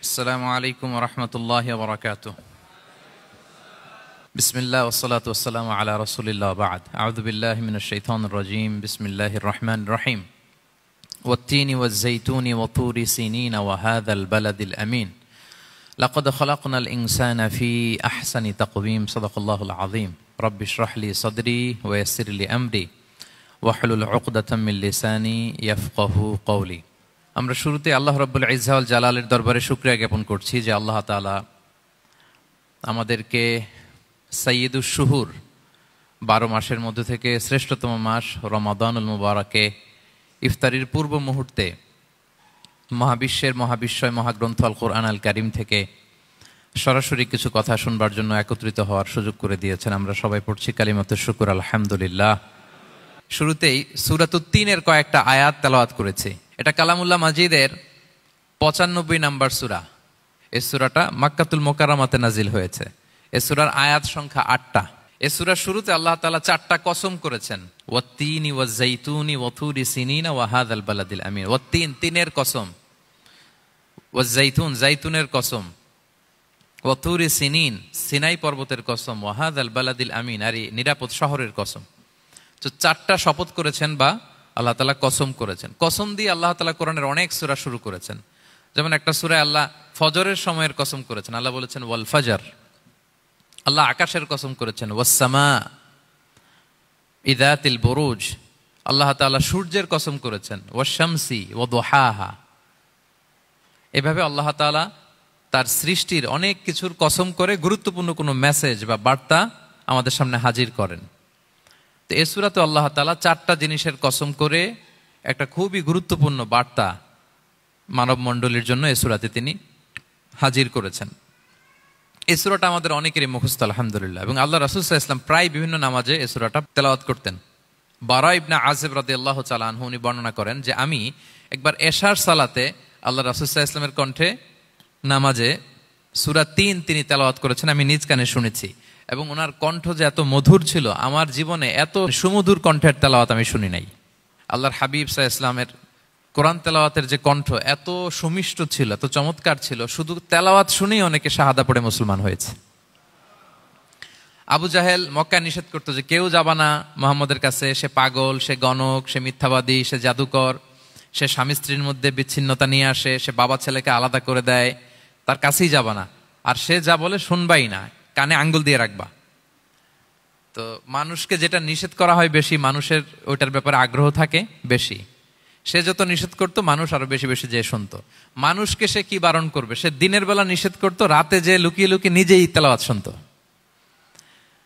আসসালামু আলাইকুম ওয়া রাহমাতুল্লাহি ওয়া বারাকাতুহু। বিসমিল্লাহ ওয়াস সালাতু ওয়াস সালামু আলা রাসূলিল্লাহ ওয়া বা'দ। আউযু বিল্লাহি মিনাশ শাইতানির রাজীম। বিসমিল্লাহির রাহমানির রাহিম। ওয়াত-তিনি ওয়াজ-যাইতুনি ওয়া তুরি সিনিনা ওয়া হাযাল বালাদিল আমিন। লাকাদ খালাকনাল ইনসানা ফি আহসানি তাকওয়িম। সাদাকাল্লাহুল আযীম। রাব্বি ইশরাহ লি সাদরি ওয়া ইয়াসসির লি আমরি ওয়াহলুল উকদাতাম মিন লিসানি ইয়াফকাহু কওলি। আমরা শুরুতে আল্লাহ রাব্বুল ইজ্জা ওয়াল জালালের দরবারে শুকরিয়া জ্ঞাপন করছি যে আল্লাহ তাআলা আমাদেরকে সাইয়্যিদুশ শুহুর 12 মাসের মধ্যে থেকে শ্রেষ্ঠতম মাস রমাদানুল মুবারাকে ইফতারির পূর্ব মুহূর্তে মহাবিশ্বের মহাবিশ্বয় মহাগ্রন্থ আল কোরআন আল কারীম থেকে সরাসরি কিছু কথা শুনবার জন্য একত্রিত হওয়ার সুযোগ করে দিয়েছেন। আমরা সবাই পড়ছি কালিমাতুশ শুকর আলহামদুলিল্লাহ। শুরুতেই সূরাতুত তিনের কয়েকটা আয়াত তেলাওয়াত করেছি। এটা কালামুল্লাহ মাজিদের 95 নম্বর সূরা। এই সূরাটা মক্কাতুল মুকাররমাতে নাজিল হয়েছে। এই সূরার আয়াত সংখ্যা 8টা। এই সূরার শুরুতে আল্লাহ তাআলা 4টা কসম করেছেন, ওয়াত-তিনি ওয়াজ-যাইতুনি ওয়া তুরি সিনিনা ওয়া হাযাল বালাদিল আমিন। ওয়াত-তিন, তিনের কসম, ওয়াজ-যাইতুন, যাইতুনের কসম, ওয়া তুরি সিনিন, সিনাই পর্বতের কসম, ওয়া হাযাল বালাদিল আমিন, আর এই নিরাপদ শহরের কসম। তো 4টা শপথ করেছেন বা আল্লাহ তাআলা কসম করেছেন। কসম দিয়ে আল্লাহ তাআলা কোরআনের অনেক সূরা শুরু করেছেন। যেমন একটা সূরায় আল্লাহ ফজরের সময়ের কসম করেছেন, আল্লাহ বলেছেন ওয়াল ফাজর। আল্লাহ আকাশের কসম করেছেন ওয়াস সামা ইযাতিল বুরুজ। আল্লাহ তাআলা সূর্যের কসম করেছেন ওয়াশ শামসি ওয়া দুহাহা। এভাবে আল্লাহ তাআলা তার সৃষ্টির অনেক কিছুর কসম করে গুরুত্বপূর্ণ কোনো মেসেজ বা বার্তা আমাদের সামনে হাজির করেন। তো এই সূরাতে আল্লাহ তাআলা 4টা জিনিসের কসম করে একটা খুবই গুরুত্বপূর্ণ বার্তা মানব মণ্ডলীর জন্য এই সূরাতে তিনি হাজির করেছেন। এই সূরাটা আমাদের অনেকেরই মুখস্থ আলহামদুলিল্লাহ, এবং আল্লাহ রাসূল সাল্লাল্লাহু আলাইহি ওয়াসাল্লাম প্রায় বিভিন্ন নামাজে এই সূরাটা তেলাওয়াত করতেন। বারা ইবনে আযিব রাদিয়াল্লাহু তাআলা আনহু উনি বর্ণনা করেন যে আমি একবার এশার সালাতে আল্লাহ রাসূল সাল্লাল্লাহু আলাইহি ওয়াসাল্লামের কণ্ঠে নামাজে সূরা 3 তিনি তেলাওয়াত করেছেন, আমি নিজ কানে শুনেছি, এবং ওনার কণ্ঠ যে এত মধুর ছিল, আমার জীবনে এত সুমধুর কণ্ঠের তেলাওয়াত আমি শুনি নাই। আল্লাহর হাবিব সাল্লাল্লাহু আলাইহি ওয়াসাল্লামের কোরআন তেলাওয়াতের যে কণ্ঠ এত সুমিষ্ট ছিল, এত চমৎকার ছিল, শুধু তেলাওয়াত শুনেই অনেকে শাহাদা পড়ে মুসলমান হয়েছে। আবু জাহেল মক্কায় নিষেধ করতো যে কেউ যাবা না মুহাম্মদের কাছে, সে পাগল, সে গণক, সে মিথ্যাবাদী, সে জাদুকর, সে স্বামী স্ত্রীর মধ্যে বিচ্ছিন্নতা নিয়ে আসে, সে বাবা ছেলেকে আলাদা করে দেয়, তার কাছেই যাবা না। আর সে যা বলে শুনবাই না, কানে আঙ্গুল দিয়ে রাখবা। তো মানুষকে যেটা নিষেধ করা হয় বেশি, মানুষের ওইটার ব্যাপারে আগ্রহ থাকে বেশি। সে যত নিষেধ করতো মানুষ আরো বেশি বেশি যে শুনতো। মানুষকে সে কি বারণ করবে, সে দিনের বেলা নিষেধ করতো, রাতে যে লুকিয়ে লুকিয়ে নিজেই তেলাওয়াত শুনতো।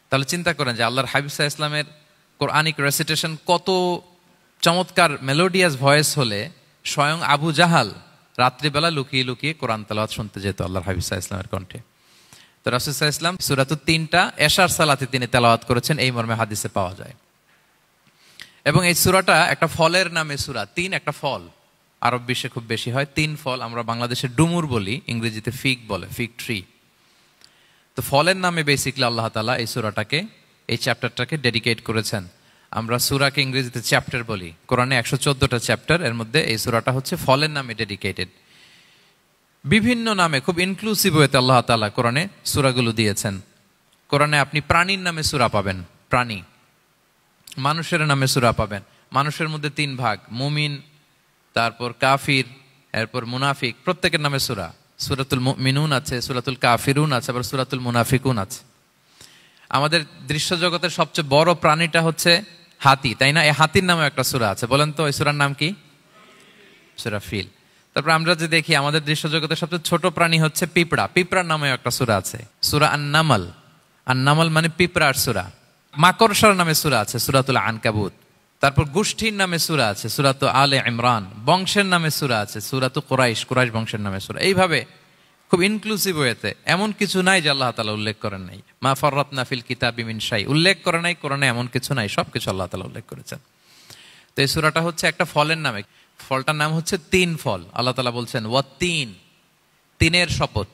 তাহলে চিন্তা করেন যে আল্লাহর হাবিব সাল্লাল্লাহু আলাইহি ওয়াসাল্লামের কোরআনিক রেসিটেশন কত চমৎকার মেলোডিয়াস ভয়েস হলে স্বয়ং আবু জাহাল রাত্রিবেলা লুকিয়ে লুকিয়ে কোরআন তেলাওয়াত শুনতে যেত আল্লাহর হাবিব সাল্লাল্লাহু আলাইহি ওয়াসাল্লামের কণ্ঠে। তো রাসূল সাল্লাল্লাহু আলাইহি ওয়াসাল্লাম সূরাতুত 3টা এশার সালাতে তিনি তেলাওয়াত করেছেন, এই মর্মে হাদিসে পাওয়া যায়। এবং এই সূরাটা একটা ফলের নামে সূরা। 3 একটা ফল, আরব বিশ্বে খুব বেশি হয় 3 ফল। আমরা বাংলাদেশে ডুমুর বলি, ইংরেজিতে ফিগ বলে, ফিগ ট্রি। তো ফলের নামে বেসিক্যালি আল্লাহ তাআলা এই সূরাটাকে, এই চ্যাপ্টারটাকে ডেডিকেট করেছেন। আমরা সূরাকে ইংরেজিতে চ্যাপ্টার বলি। কোরআনে 114টা চ্যাপ্টার, এর মধ্যে এই সূরাটা হচ্ছে ফলের নামে ডেডিকেটেড। বিভিন্ন নামে খুব ইনক্লুসিভ ওয়েতে আল্লাহ তাআলা কোরআনে সূরাগুলো দিয়েছেন। কোরআনে আপনি প্রাণীর নামে সূরা পাবেন, প্রাণী। মানুষের নামে সূরা পাবেন। মানুষের মধ্যে 3 ভাগ, মুমিন, তারপর কাফির, এরপর মুনাফিক, প্রত্যেকের নামে সূরা। সূরাতুল মুমিনুন আছে, সূরাতুল কাফিরুন আছে, আবার সূরাতুল মুনাফিকুন আছে। আমাদের দৃশ্য জগতের সবচেয়ে বড় প্রাণীটা হচ্ছে হাতি, তাই না? এই হাতির নামে একটা সূরা আছে, বলেন তো এই সূরার নাম কি? সূরা ফিল। তারপর আমরা যে দেখি আমাদের দৃশ্য জগতের সবচেয়ে ছোট প্রাণী হচ্ছে পিঁপড়া, পিঁপড়ার নামে একটা সূরা আছে, সূরা আন-নামল। আন-নামল মানে পিঁপড়ার সূরা। মাকড়সার নামে সূরা আছে, সূরাতুল আনকাবুত। তারপর গোষ্ঠীর নামে সূরা আছে, সূরাতু আলে ইমরান। বংশের নামে সূরা আছে, সূরাতু কুরাইশ, কুরাইশ বংশের নামে সূরা। এইভাবে খুব ইনক্লুসিভ ওয়েতে, এমন কিছু নাই যে আল্লাহ তাআলা উল্লেখ করেন নাই। মা ফাররাতনা ফিল কিতাবি মিন শাই, উল্লেখ করে নাই কোরআনে এমন কিছু নাই, সবকিছু আল্লাহ তাআলা উল্লেখ করেছেন। তো এই সূরাটা হচ্ছে একটা ফলের নামে। ফলটার নাম হচ্ছে 3 ফল। আল্লাহ তাআলা বলছেন ওয়াত-তিন, তিনের শপথ।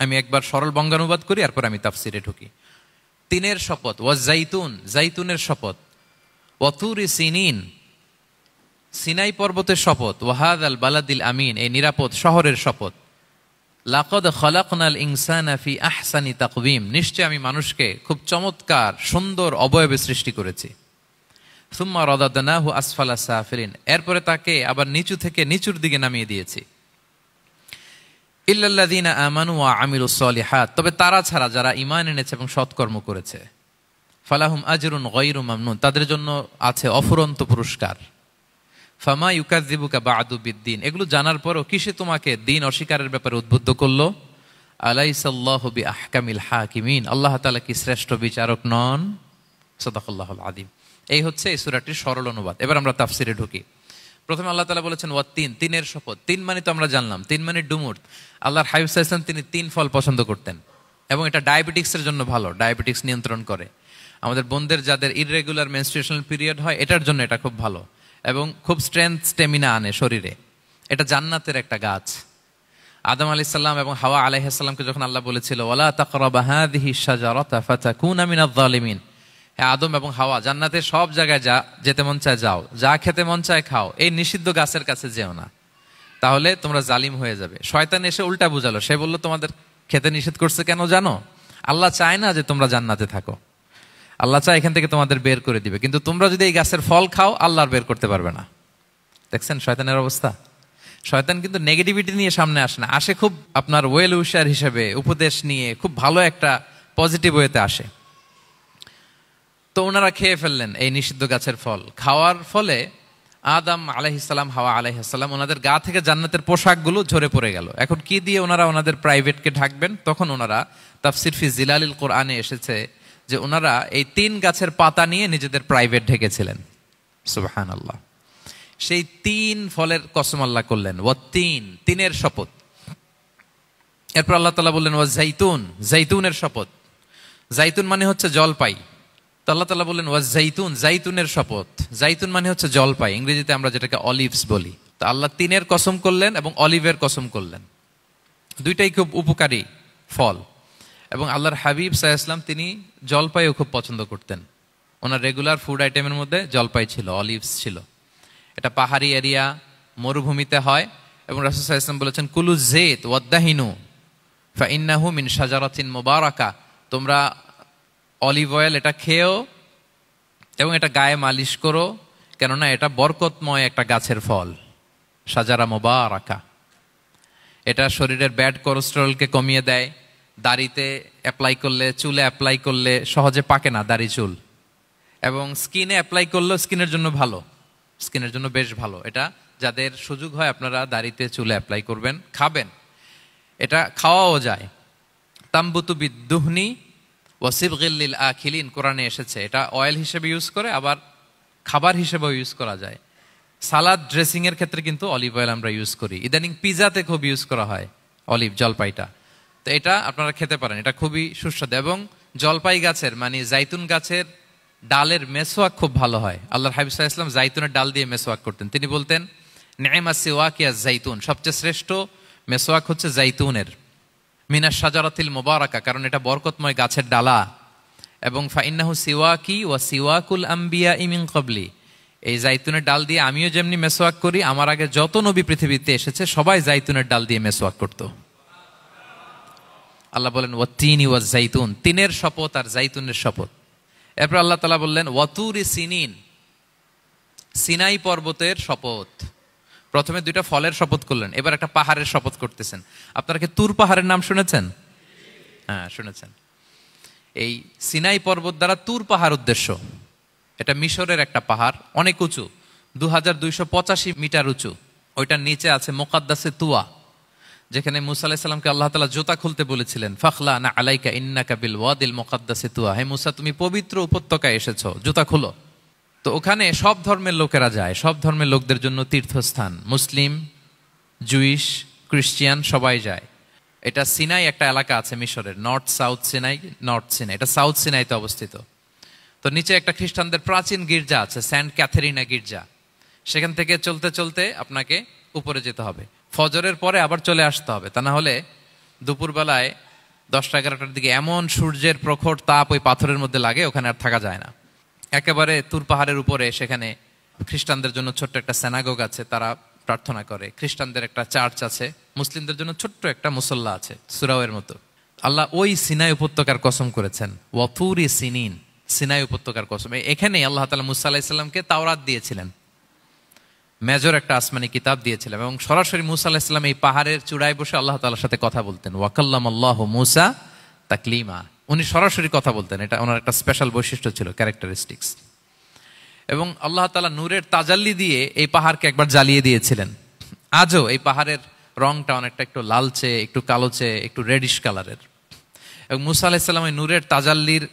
আমি একবার সরল বঙ্গানুবাদ করি, এরপর আমি তাফসিরে ঢুকি। 3-এর শপথ, ওয়াজ-যাইতুন, যাইতুনের শপথ, ওয়া তুরি সিনিন, সিনাই পর্বতের শপথ, ওয়াহাদাল বালাদিল আমিন, এই নিরাপদ শহরের শপথ। লাকাদ খালাকনাল ইনসানা ফি আহসানি তাকওয়িম, নিশ্চয় আমি মানুষকে খুব চমৎকার সুন্দর অবয়বে সৃষ্টি করেছি। সুম্মা রাদাদনাহু আসফালা সাফিলিন, এরপরে তাকে আবার নিচু থেকে নিচুর দিকে নামিয়ে দিয়েছি। ইল্লাল্লাযীনা আমানু ওয়া আমিলুস সলিহাত, তবে তারা ছাড়া যারা ঈমান এনেছে এবং সৎকর্ম করেছে। ফালাহুম আজরুন গায়রু মামনুন, তাদের জন্য আছে অফুরন্ত পুরস্কার। ফামা ইউকাযযিবুকা বা'দু বিদ্দিন, এগুলো জানার পরও কিসে তোমাকে দিন অস্বীকারের ব্যাপারে উদ্বুদ্ধ করলো? আলাইসাল্লাহু বিআহকামিল হাকিমিন, আল্লাহ তাআলা কি শ্রেষ্ঠ বিচারক নন? সাদাকাল্লাহুল আযীম। এই হচ্ছে এই সূরাটির সরল অনুবাদ। এবার আমরা তাফসিরে ঢুকি। প্রথমে আল্লাহ তাআলা বলেছেন ওয়াত্তিন, তিনের শপথ। তিন মানে তো আমরা জানলাম, তিন মানে ডুমুর। আল্লাহর হাবিব সাল্লাল্লাহু আলাইহি ওয়াসাল্লাম তিনি তিন ফল পছন্দ করতেন এবং এটা ডায়াবেটিক্সের জন্য ভালো, ডায়াবেটিক্স নিয়ন্ত্রণ করে। আমাদের বোনদের যাদের ইররেগুলার মেনস্ট্রুয়েশনাল পিরিয়ড হয়, এটার জন্য এটা খুব ভালো এবং খুব স্ট্রেংথ স্টেমিনা আনে শরীরে। এটা জান্নাতের একটা গাছ। আদম আলাইহিস সালাম এবং হাওয়া আলাইহিস সালামকে যখন আল্লাহ বলেছিল ওয়ালা তাকরাবা হাযিহি শাজারাতা ফাতাকুনা মিনাজ জালিমিন, হ্যাঁ আদম এবং হাওয়া জান্নাতের সব জায়গায় যেতে মন চায় যাও, যা খেতে মন চায় খাও, এই নিষিদ্ধ গাছের কাছে যেও না, তাহলে তোমরা জালিম হয়ে যাবে। শয়তান এসে উল্টা বুঝালো, সে বলল তোমাদের খেতে নিষেধ করছে কেন জানো? আল্লাহ চায় না যে তোমরা জান্নাতে থাকো, আল্লাহ চায় এখান থেকে তোমাদের বের করে দিবে, কিন্তু তোমরা যদি এই গাছের ফল খাও আল্লাহ আর বের করতে পারবে না। দেখছেন শয়তানের অবস্থা? শয়তান কিন্তু নেগেটিভিটি নিয়ে সামনে আসে না, আসে খুব আপনার ওয়েল উইশার হিসেবে, উপদেশ নিয়ে খুব ভালো একটা পজিটিভ ওয়েতে আসে। তো ওনারা খেয়ে ফেললেন এই নিষিদ্ধ গাছের ফল। খাওয়ার ফলে আদম আলাইহিস সালাম, হাওয়া আলাইহিস সালাম, ওনাদের গা থেকে জান্নাতের পোশাকগুলো ঝরে পড়ে গেল। এখন কি দিয়ে ওনারা ওনাদের প্রাইভেটকে ঢাকবেন? তখন ওনারা তাফসির ফি জিলালিল কোরআনে এসেছে যে ওনারা এই তিন গাছের পাতা নিয়ে নিজেদের প্রাইভেট ঢেকেছিলেন। সুবহানাল্লাহ। সেই তিন ফলের কসম আল্লাহ করলেন, ওয়াত্তিন, তিনের শপথ। এরপর আল্লাহ তাআলা বললেন ওয়া জাইতুন, জাইতুনের শপথ। জাইতুন মানে হচ্ছে জলপাই। তো আল্লাহ তাআলা বললেন ওয়া জাইতুন, জাইতুনের শপথ। জাইতুন মানে হচ্ছে জলপাই, ইংরেজিতে আমরা যেটাকে অলিভস বলি। তো আল্লাহ তিনের কসম করলেন এবং অলিভের কসম করলেন। দুইটাই খুব উপকারী ফল এবং আল্লাহর হাবিব সাল্লাল্লাহু আলাইহি ওয়াসাল্লাম তিনি জলপাইও খুব পছন্দ করতেন। ওনার রেগুলার ফুড আইটেমের মধ্যে জলপাই ছিল, অলিভস ছিল। এটা পাহাড়ি এরিয়া, মরুভূমিতে হয় এবং রাসূল সাল্লাল্লাহু আলাইহি ওয়াসাল্লাম বলেছেন কুলু যাইত ওয়াদাহিনু ফাইন্নাহু মিন শাজারাতিন মুবারাকা, তোমরা অলিভ অয়েল এটা খেও এবং এটা গায়ে মালিশ করো, কেননা এটা বরকতময় একটা গাছের ফল, শাজারা মুবারাকা। এটা শরীরের ব্যাড কোলেস্টেরলকে কমিয়ে দেয়, দাড়িতে অ্যাপ্লাই করলে, চুলে অ্যাপ্লাই করলে সহজে পাকে না দাড়ি চুল, এবং স্কিনে অ্যাপ্লাই করলেও স্কিনের জন্য ভালো, স্কিনের জন্য বেশ ভালো। এটা যাদের সুযোগ হয় আপনারা দাড়িতে চুলে অ্যাপ্লাই করবেন, খাবেন। এটা খাওয়াও যায়। তাম্বুতু বিদ্দুহনি ওয়াসিবগিল লিল আখিলিন, কোরআনে এসেছে। এটা অয়েল হিসেবে ইউজ করে, আবার খাবার হিসেবেও ইউজ করা যায়। সালাদ ড্রেসিং এর ক্ষেত্রে কিন্তু অলিভ অয়েল আমরা ইউজ করি। ইদানিং পিজাতে খুব ইউজ করা হয় অলিভ, জলপাইটা। তো এটা আপনারা খেতে পারেন, এটা খুবই সুস্বাদু। এবং জলপাই গাছের মানে জাইতুন গাছের ডালের মেসওয়াক খুব ভালো হয়। আল্লাহর হাবিব সাল্লাল্লাহু আলাইহি ওয়াসাল্লাম জাইতুনের ডাল দিয়ে মেসওয়াক করতেন। তিনি বলতেন নি'মা সিওয়াকিয়া জাইতুন, সবচেয়ে শ্রেষ্ঠ মেসওয়াক হচ্ছে জাইতুনের। মিনাশ শাজারাতিল মুবারাকা, কারণ এটা বরকতময় গাছের ডালা। এবং ফাইন্নাহু সিওয়াকি ওয়া সিওয়াকুল আম্বিয়া মিন ক্বাবলি, এই জাইতুনের ডাল দিয়ে আমিও যেমনি মেসওয়াক করি, আমার আগে যত নবী পৃথিবীতে এসেছে সবাই জাইতুনের ডাল দিয়ে মেসওয়াক করত। আল্লাহ বলেন ওয়াত্তিনি ওয়াজ জাইতুন, তিনের শপথ আর জাইতুনের শপথ। এরপর আল্লাহ তাআলা বললেন ওয়াতুরি সিনিন, সিনাই পর্বতের শপথ। প্রথমে দুইটা ফলের শপথ করলেন, এবার একটা পাহাড়ের শপথ করতেছেন। আপনারা কি তুর পাহাড়ের নাম শুনেছেন? হ্যাঁ শুনেছেন। এই সিনাই পর্বত দ্বারা তুর পাহাড় উদ্দেশ্য। এটা মিশরের একটা পাহাড়, অনেক উঁচু, 2285 মিটার উঁচু। ওইটার নিচে আছে মুকাদ্দাসে তুয়া, যেখানে মুসা আলাইহিস সালামকে আল্লাহ তাআলা জুতা খুলতে বলেছিলেন। ফাখলা না আলাইকা ইন্নাকা বিল ওয়াদিল মুকাদ্দাসে তুয়া, হে মুসা তুমি পবিত্র উপত্যকায় এসেছো, জুতা খুলো। তো ওখানে সব ধর্মের লোকেরা যায়, সব ধর্মের লোকদের জন্য তীর্থস্থান। মুসলিম, জুইশ, খ্রিস্টিয়ান সবাই যায়। এটা সিনাই একটা এলাকা আছে মিশরের, north south Sinai, north Sinai, এটা সাউথ সিনাইতে অবস্থিত। তো নিচে একটা খ্রিস্টানদের প্রাচীন গির্জা আছে, সেন্ট ক্যাথেরিনা গির্জা। সেখান থেকে চলতে চলতে আপনাকে উপরে যেতে হবে, ফজরের পরে আবার চলে আসতে হবে, তা না হলে দুপুরবেলায় 10টা-11টার দিকে এমন সূর্যের প্রখর তাপ ওই পাথরের মধ্যে লাগে, ওখানে আর থাকা যায় না। একেবারে তুর পাহাড়ের উপরে সেখানে খ্রিস্টানদের জন্য ছোট্ট একটা সিনাগোগ আছে, তারা প্রার্থনা করে। খ্রিস্টানদের একটা চার্চ আছে, মুসলিমদের জন্য ছোট্ট একটা মুসল্লা আছে সুরাওয়ের মতো। আল্লাহ ওই সিনাই উপত্যকার কসম করেছেন, ওয়াতুরি সিনিন, সিনাই উপত্যকার কসম। এখানেই আল্লাহ তাআলা মুসা আলাইহিস সালামকে তাওরাত দিয়েছিলেন, মেজর একটা আসমানি কিতাব দিয়েছিলেন, এবং সরাসরি মুসা আলাইহিস সালাম এই পাহাড়ের চূড়ায় বসে আল্লাহ তাআলার সাথে কথা বলতেন। ওয়াকাল্লামাল্লাহু মুসা তাকলিমা, উনি সরাসরি কথা বলতেন, এটা ওনার একটা স্পেশাল বৈশিষ্ট্য ছিল, ক্যারেক্টারিস্টিক্স। এবং আল্লাহ তাআলা নূরের তাজাল্লি দিয়ে এই পাহাড়কে একবার জ্বালিয়ে দিয়েছিলেন। আজও এই পাহাড়ের রংটা অনেকটা একটু লালচে, একটু কালোচে, একটু রেডিশ কালারের। এবং মুসা আলাইহিস সালাম এই নূরের তাজাল্লির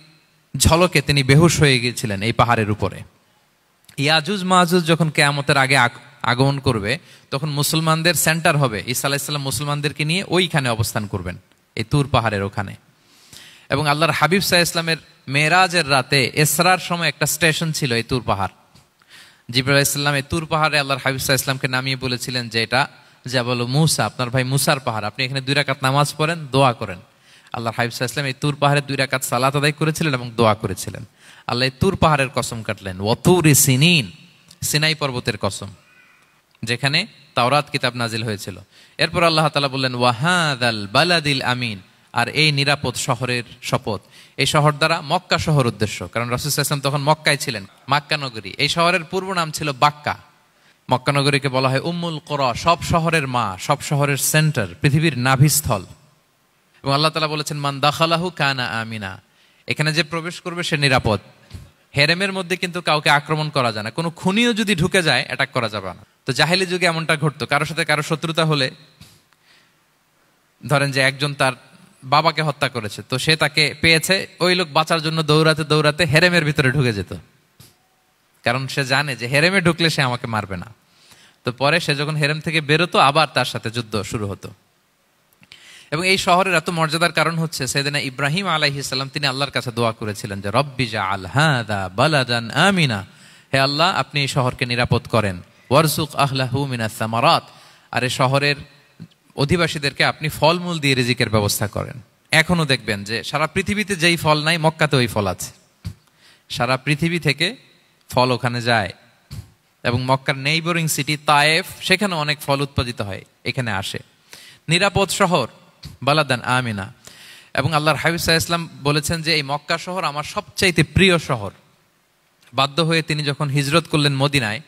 ঝলকে তিনি বেহুশ হয়ে গিয়েছিলেন এই পাহাড়ের উপরে। ইয়াজুজ মাহুজ যখন কিয়ামতের আগে আগমন করবে, তখন মুসলমানদের সেন্টার হবে। ঈসা আলাইহিস সালাম মুসলমানদেরকে নিয়ে ওইখানে অবস্থান করবেন, এই তুর পাহাড়ের ওখানে। এবং আল্লাহর হাবিব সাল্লাল্লাহু আলাইহি ওয়াসাল্লামের মেরাজের রাতে ইসরার সময় একটা স্টেশন ছিল এই তুর পাহাড়। জিবরাইল আলাইহিস সালাম এই তুর পাহাড়ে আল্লাহর হাবিব সাল্লাল্লাহু আলাইহি ওয়াসাল্লামকে নামিয়ে বলেছিলেন যে এটা জাবাল মুসা, আপনার ভাই মুসার পাহাড়, আপনি এখানে 2 রাকাত নামাজ পড়েন, দোয়া করেন। আল্লাহর হাবিব সাল্লাল্লাহু আলাইহি ওয়াসাল্লাম এই তুর পাহাড়ে 2 রাকাত সালাত আদায় করেছিলেন এবং দোয়া করেছিলেন। আল্লাহ এই তুর পাহাড়ের কসম কাটলেন, ওয়াতুরি সিনিন, সিনাই পর্বতের কসম, যেখানে তাওরাত কিতাব নাজিল হয়েছিল। এরপর আল্লাহ তাআলা বললেন, ওয়াহাদাল বালাদিল আমিন, আর এই নিরাপদ শহরের শপথ। এই শহর দ্বারা মক্কা শহর উদ্দেশ্য, কারণ রাসূল সাল্লাল্লাহু আলাইহি ওয়াসাল্লাম তখন মক্কায় ছিলেন, মক্কা নগরী। এই শহরের পূর্ব নাম ছিল বাক্কা। মক্কা নগরীকে বলা হয় উম্মুল কুরা, সব শহরের মা, সব শহরের সেন্টার, পৃথিবীর নাভিস্থল। এবং আল্লাহ তাআলা বলেছেন, মান দাখালাহু কানা আমিনা, এখানে যে প্রবেশ করবে সে নিরাপদ। হেরেমের মধ্যে কিন্তু কাউকে আক্রমণ করা যায় না, কোনো খুনিও যদি ঢুকে যায় অ্যাটাক করা যাবে না। তো জাহেলি যুগে এমনটা ঘটতো, কারোর সাথে কারো শত্রুতা হলে, ধরেন যে একজন তার বাবাকে হত্যা করেছে, তো সে তাকে পেয়েছে, ওই লোক বাঁচার জন্য দৌড়াতে দৌড়াতে হেরেমের ভিতরে ঢুকে যেত, কারণ সে জানে যে হেরেমে ঢুকলে সে আমাকে মারবে না। তো পরে সে যখন হেরেম থেকে বেরোতো, আবার তার সাথে যুদ্ধ শুরু হতো। এবং এই শহরের এত মর্যাদার কারণ হচ্ছে, সাইয়েদনা ইব্রাহিম আলাইহিস সালাম তিনি আল্লাহর কাছে দোয়া করেছিলেন যে রব্বি জাআল হাযা বালাদান আমিনা, হে আল্লাহ আপনি এই শহরকে নিরাপদ করেন, ওয়ারযুক আহলাহু মিনাস সামারাত, আর এই শহরের অধিবাসীদেরকে আপনি ফলমূল দিয়ে রিজিকের ব্যবস্থা করেন। এখনো দেখবেন যে সারা পৃথিবীতে যেই ফল নাই, মক্কাতে ওই ফল আছে। সারা পৃথিবী থেকে ফল ওখানে যায়, এবং মক্কার নেইবরিং সিটি তায়েফ, সেখানে অনেক ফল উৎপাদিত হয়, এখানে আসে। নিরাপদ শহর, বালাদান আমিনা। এবং আল্লাহর হাবিব সাল্লাল্লাহু আলাইহি ওয়াসাল্লাম বলেছেন যে এই মক্কা শহর আমার সবচাইতে প্রিয় শহর। বাধ্য হয়ে তিনি যখন হিজরত করলেন মদিনায়,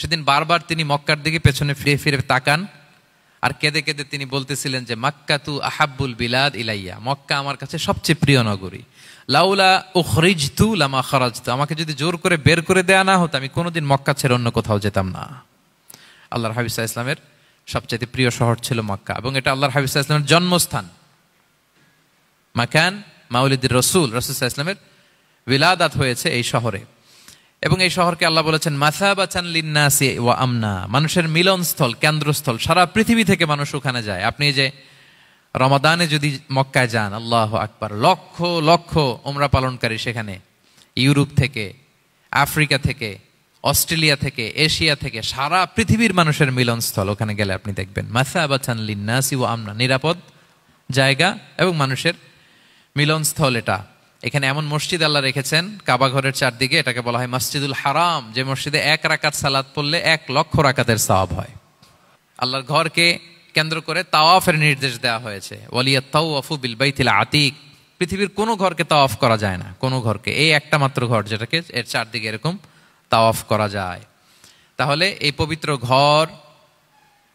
সেদিন বারবার তিনি মক্কার দিকে পেছনে ফিরে ফিরে তাকান, আর কেঁদে কেঁদে তিনি বলতেছিলেন যে মাক্কাতু আহাব্বুল বিলাদ ইলাইয়া, মক্কা আমার কাছে সবচেয়ে প্রিয় নগরী। লাউলা উখরিজতু লামা খারাজতু, আমাকে যদি জোর করে বের করে দেয়া না হতো, আমি কোনোদিন মক্কা ছেড়ে অন্য কোথাও যেতাম না। আল্লাহর হাবিব সাল্লাল্লাহু আলাইহি ওয়াসাল্লামের সবচেয়ে প্রিয় শহর ছিল মক্কা, এবং এটা আল্লাহর হাবিব সাল্লাল্লাহু আলাইহি ওয়াসাল্লামের জন্মস্থান, মাকান মাউলিদির রাসূল। রাসূল সাল্লাল্লাহু আলাইহি ওয়াসাল্লামের বিলাদাত হয়েছে এই শহরে। এবং এই শহরকে আল্লাহ বলেছেন মাসাবাতান লিন্নাসি ওয়া আমনা, মানুষের মিলনস্থল, কেন্দ্রস্থল। সারা পৃথিবী থেকে মানুষ ওখানে যায়। আপনি যে রমাদানে যদি মক্কায় যান, আল্লাহু আকবার, লক্ষ লক্ষ উমরা পালনকারী সেখানে, ইউরোপ থেকে, আফ্রিকা থেকে, অস্ট্রেলিয়া থেকে, এশিয়া থেকে, সারা পৃথিবীর মানুষের মিলনস্থল। ওখানে গেলে আপনি দেখবেন মাসাবাতান লিন্নাসি ওয়া আমনা, নিরাপদ জায়গা এবং মানুষের মিলনস্থল। এটা এখানে এমন মসজিদ আল্লাহ রেখেছেন কাবা ঘরের চারদিকে, এটাকে বলা হয় মসজিদুল হারাম, যে মসজিদে 1 রাকাত সালাত পড়লে 1 লক্ষ রাকাতের সওয়াব হয়। আল্লাহর ঘরকে কেন্দ্র করে তাওয়াফের নির্দেশ দেওয়া হয়েছে, ওয়ালিয়াত তাওয়াফু বিল বাইতিল আতিক। পৃথিবীর কোনো ঘরকে তাওয়াফ করা যায় না, কোনো ঘরকে, এই একটা মাত্র ঘর যেটাকে এর চারদিকে এরকম তাওয়াফ করা যায়। তাহলে এই পবিত্র ঘর,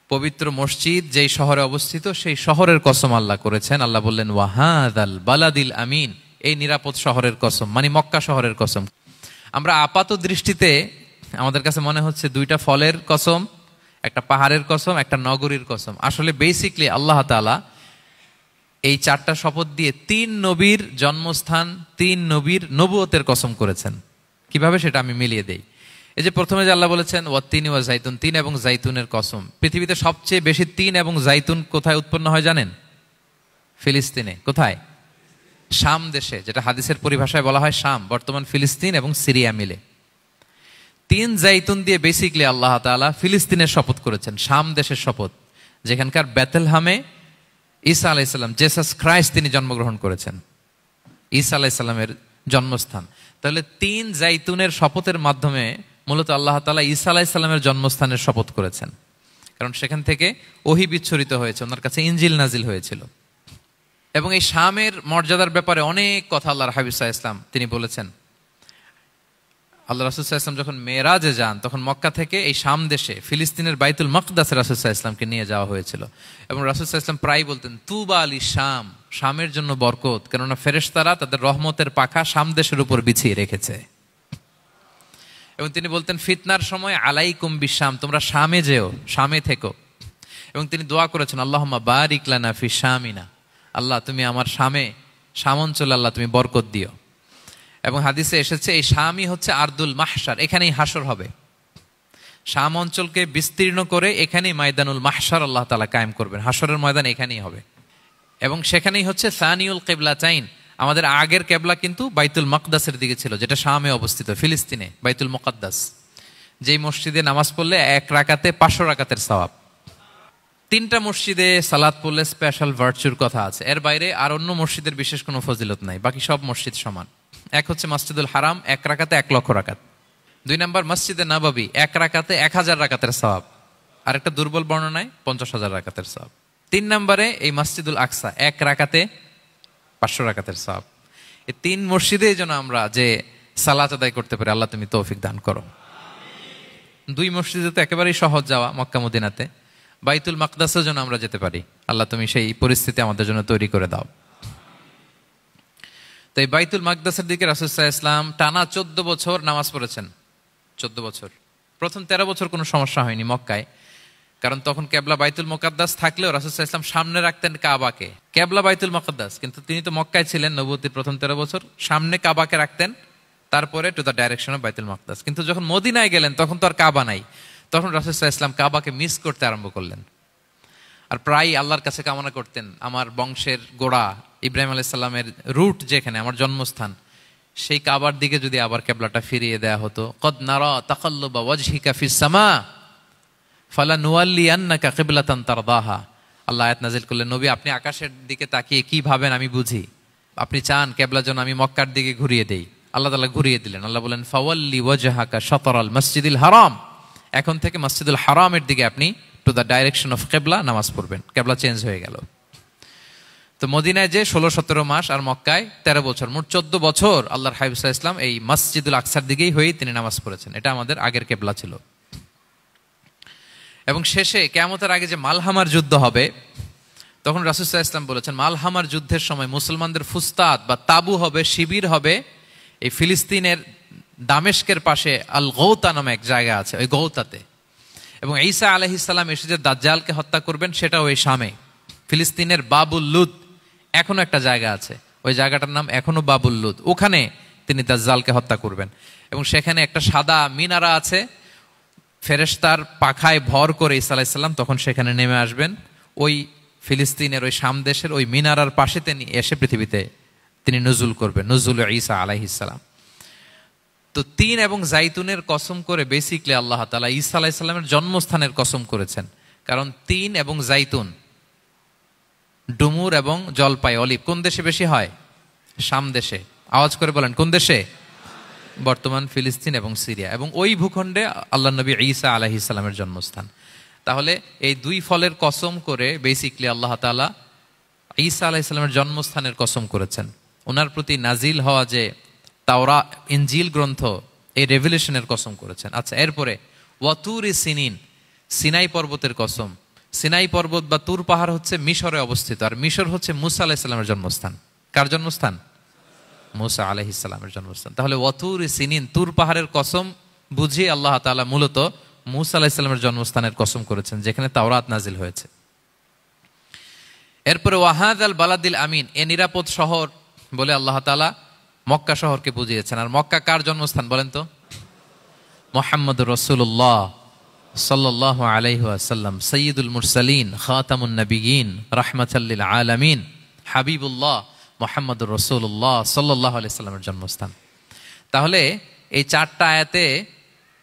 পবিত্র মসজিদ যেই শহরে অবস্থিত, সেই শহরের কসম আল্লাহ করেছেন। আল্লাহ বললেন ওয়াহাদাল বালাদিল আমিন, এই নিরাপদ শহরের কসম, মানে মক্কা শহরের কসম। আমরা আপাত দৃষ্টিতে আমাদের কাছে মনে হচ্ছে 2টা ফলের কসম, একটা পাহাড়ের কসম, একটা নগরীর কসম। আসলে বেসিকলি আল্লাহ তাআলা এই 4টা শপথ দিয়ে 3 নবীর জন্মস্থান, 3 নবীর নবুয়তের কসম করেছেন। কিভাবে সেটা আমি মিলিয়ে দেই। এই যে প্রথমে যে আল্লাহ বলেছেন ওয়াত্তিনি ওয়া জাইতুন, 3 এবং জাইতুনের কসম। পৃথিবীতে সবচেয়ে বেশি 3 এবং জাইতুন কোথায় উৎপন্ন হয় জানেন? ফিলিস্তিনে। কোথায়? শাম দেশে, যেটা হাদিসের পরিভাষায় বলা হয় শাম, বর্তমান ফিলিস্তিন এবং সিরিয়া মিলে। 3 জাইতুন দিয়ে বেসিকলি আল্লাহ তাআলা ফিলিস্তিনের শপথ করেছেন, শাম দেশের শপথ, যেখানকার বেথলহামে ঈসা আলাইহিস সালাম, জেসাস ক্রাইস্ট, তিনি জন্মগ্রহণ করেছেন, ঈসা আলাইহিস সালামের জন্মস্থান। তাহলে 3 জাইতুনের শপথের মাধ্যমে মূলত আল্লাহ তাআলা ঈসা আলাইহিস সালামের জন্মস্থানের শপথ করেছেন, কারণ সেখান থেকে ওহী বিচ্ছুরিত হয়েছে, ওনার কাছে ইনজিল নাজিল হয়েছিল। এবং এই শামের মর্যাদার ব্যাপারে অনেক কথা আল্লাহর হাবিব সাল্লাল্লাহু আলাইহি ওয়াসাল্লাম তিনি বলেছেন। আল্লাহ রাসূল সাল্লাল্লাহু আলাইহি ওয়াসাল্লাম যখন মেরাজে যান, তখন মক্কা থেকে এই শাম দেশে ফিলিস্তিনের বাইতুল মাকদাসে রাসূল সাল্লাল্লাহু আলাইহি ওয়াসাল্লামকে নিয়ে যাওয়া হয়েছিল। এবং রাসূল সাল্লাল্লাহু আলাইহি ওয়াসাল্লাম প্রায় বলতেন, তুবা আলি শাম, শামের জন্য বরকত, কেননা ফেরেশতারা তাদের রহমতের পাখা শাম দেশের উপর বিছিয়ে রেখেছে। এবং তিনি বলতেন, ফিতনার সময় আলাইকুম বিশাম, তোমরা শামে যেও, শামে থেকো। এবং তিনি দোয়া করেছেন, আল্লাহুম্মা বারিক লানা ফি শামিনা, আল্লাহ তুমি আমার শাম অঞ্চলে আল্লাহ তুমি বরকত দিও। এবং হাদিসে এসেছে এই শামই হচ্ছে আরদুল মাহশার, এখানেই হাসর হবে। শাম অঞ্চলকে বিস্তীর্ণ করে এখানেই ময়দানুল মাহশার আল্লাহ তাআলা কায়েম করবেন, হাসরের ময়দান এখানেই হবে। এবং সেখানেই হচ্ছে সানিউল কিবলাতাইন, আমাদের আগের কেবলা কিন্তু বাইতুল মাকদাসের দিকে ছিল, যেটা শামে অবস্থিত, ফিলিস্তিনে বাইতুল মুকাদ্দাস, যেই মসজিদে নামাজ পড়লে 1 রাকাতে 500 রাকাতের সওয়াব। 3টা মসজিদে সালাত পড়লে স্পেশাল ভার্চুর কথা আছে, এর বাইরে আর অন্য মসজিদের বিশেষ কোনো ফজিলত নাই, বাকি সব মসজিদ সমান। এক হচ্ছে মসজিদুল হারাম, 1 রাকাতে 1 লক্ষ রাকাত। 2 নম্বর মসজিদে নববী, 1 রাকাতে 1000 রাকাতের সওয়াব, আর একটা দুর্বল বর্ণনায় 50,000 রাকাতের সওয়াব। 3 নম্বরে এই মসজিদুল আকসা, 1 রাকাতে 500 রাকাতের সওয়াব। এই 3 মসজিদে যেন আমরা যে সালাত আদায় করতে পারি, আল্লাহ তুমি তৌফিক দান করো। 2 মসজিদে তো একেবারেই সহজ যাওয়া, মক্কা মদিনাতে। বাইতুল মাকদাসেও যেন আমরা যেতে পারি, আল্লাহ তুমি সেই পরিস্থিতি আমাদের জন্য তৈরি করে দাও। তো এই বাইতুল মাকদাসের দিকে রাসূল সাল্লাল্লাহু আলাইহি ওয়াসাল্লাম টানা 14 বছর নামাজ পড়েছেন। 14 বছর। প্রথম 13 বছর কোনো সমস্যা হয়নি মক্কায়, কারণ তখন কেবলা বাইতুল মুকাদ্দাস থাকলেও রাসূল সাল্লাল্লাহু আলাইহি ওয়াসাল্লাম সামনে রাখতেন কাবাকে, কেবলা বাইতুল মুকাদ্দাস, কিন্তু তিনি তো মক্কায় ছিলেন নবুয়তের প্রথম 13 বছর, সামনে কাবাকে রাখতেন, তারপরে টু দ্য ডাইরেকশন অফ বাইতুল মুকাদ্দাস। কিন্তু যখন মদিনায় গেলেন তখন তো আর কাবা নাই, তখন রাসূল সাল্লাল্লাহু আলাইহি ওয়াসাল্লাম কাবাকে মিস করতে আরম্ভ করলেন। আর প্রায় আল্লাহর কাছে কামনা করতেন, আমার বংশের গোড়া ইব্রাহিম আলাইহিস সালামের রুট যেখানে, আমার জন্মস্থান, সেই কাবার দিকে যদি আবার কেবলাটা ফিরিয়ে দেয়া হতো। কদ নারা তাকাল্লুবা ওয়াজহিকা ফিস সামা ফালানুওয়াল্লিয়ান্নাকা কিবলাতান তারদাহা। আল্লাহ আয়াত নাযিল করলেন, নবী আপনি আকাশের দিকে তাকিয়ে কি ভাবেন আমি বুঝি, আপনি চান কেবলা যেন আমি মক্কার দিকে ঘুরিয়ে দেই। আল্লাহ তাআলা ঘুরিয়ে দিলেন। আল্লাহ বলেন, ফাওয়াল্লি ওয়াজহাকা শাতরাল মসজিদিল হারাম, এখন থেকে মসজিদুল হারামের দিকে আপনি টু দ্য ডাইরেকশন অফ কেবলা নামাজ পড়বেন। কেবলা চেঞ্জ হয়ে গেল। তো মদিনায় যে 16-17 মাস, আর মক্কায় 13 বছর, মোট 14 বছর আল্লাহর হাবিব সাল্লাল্লাহু আলাইহি ওয়াসাল্লাম এই মসজিদুল আকসার দিকেই হয়েই তিনি নামাজ পড়েছেন। এটা আমাদের আগের কেবলা ছিল। এবং শেষে কিয়ামতের আগে যে মালহামার যুদ্ধ হবে, তখন রাসূল সাল্লাল্লাহু আলাইহি ওয়াসাল্লাম বলেছেন, মালহামার যুদ্ধের সময় মুসলমানদের ফুস্তাদ বা তাবু হবে, শিবির হবে এই ফিলিস্তিনের দামেস্কের পাশে আল গৌতা নামে এক জায়গা আছে, ওই গৌতাতে। এবং ঈসা আলাইহিস সালাম এসে যে দাজ্জালকে হত্যা করবেন, সেটাও ওই শামে, ফিলিস্তিনের বাবুল লুদ এখনো একটা জায়গা আছে, ওই জায়গাটার নাম এখনো বাবুল লুদ, ওখানে তিনি দাজ্জালকে হত্যা করবেন। এবং সেখানে একটা সাদা মিনারা আছে, ফেরেশতার পাখায় ভর করে ঈসা আলাইহিস সালাম তখন সেখানে নেমে আসবেন, ওই ফিলিস্তিনের ওই শাম দেশের ওই মিনারার পাশে তিনি এসে পৃথিবীতে তিনি নজুল করবেন, নজুল ঈসা আলাইহিস সালাম। তো 3 এবং জাইতুনের কসম করে বেসিকলি আল্লাহ তাআলা ঈসা আলাইহিস সালামের জন্মস্থানের কসম করেছেন, কারণ 3 এবং জাইতুন, ডুমুর এবং জলপাই, অলিভ কোন দেশে বেশি হয়? শাম দেশে। আওয়াজ করে বলেন কোন দেশে? বর্তমান ফিলিস্তিন এবং সিরিয়া, এবং ওই ভূখণ্ডে আল্লাহ নবী ঈসা আলাইহিস সালামের জন্মস্থান। তাহলে এই 2 ফলের কসম করে বেসিকলি আল্লাহ তাআলা ঈসা আলাইহিস সালামের জন্মস্থানের কসম করেছেন। ওনার প্রতি নাজিল হওয়া যে তাওরাত ইনজিল গ্রন্থ, এই রেভেলেশনের কসম করেছেন। আচ্ছা, এরপরে ওয়াতুরি সিনিন, সিনাই পর্বতের কসম। সিনাই পর্বত বা তুর পাহাড় হচ্ছে মিশরে অবস্থিত, আর মিশর হচ্ছে মুসা আলাইহিস সালামের জন্মস্থান। কার জন্মস্থান? মুসা আলাইহিস সালামের জন্মস্থান। তাহলে ওয়াতুরি সিনিন, তুর পাহাড়ের কসম বুঝিয়ে আল্লাহ তাআলা মূলত মুসা আলাইহিস সালামের জন্মস্থানের কসম করেছেন, যেখানে তাওরাত নাজিল হয়েছে। এরপরে ওয়াহাদাল বালাদিল আমিন, এ নিরাপদ শহর বলে আল্লাহ তাআলা মক্কা শহরকে বুঝিয়েছেন। আর মক্কা কার জন্মস্থান বলেন তো? মুহাম্মদুর রাসূলুল্লাহ সাল্লাল্লাহু আলাইহি ওয়াসাল্লাম, সাইয়্যিদুল মুরসালিন, খাতামুন নবিয়্যিন, রাহমাতাল লিল আলামিন, হাবিবুল্লাহ মুহাম্মদুর রাসূলুল্লাহ সাল্লাল্লাহু আলাইহি ওয়াসাল্লামের জন্মস্থান। তাহলে এই 4টা আয়াতে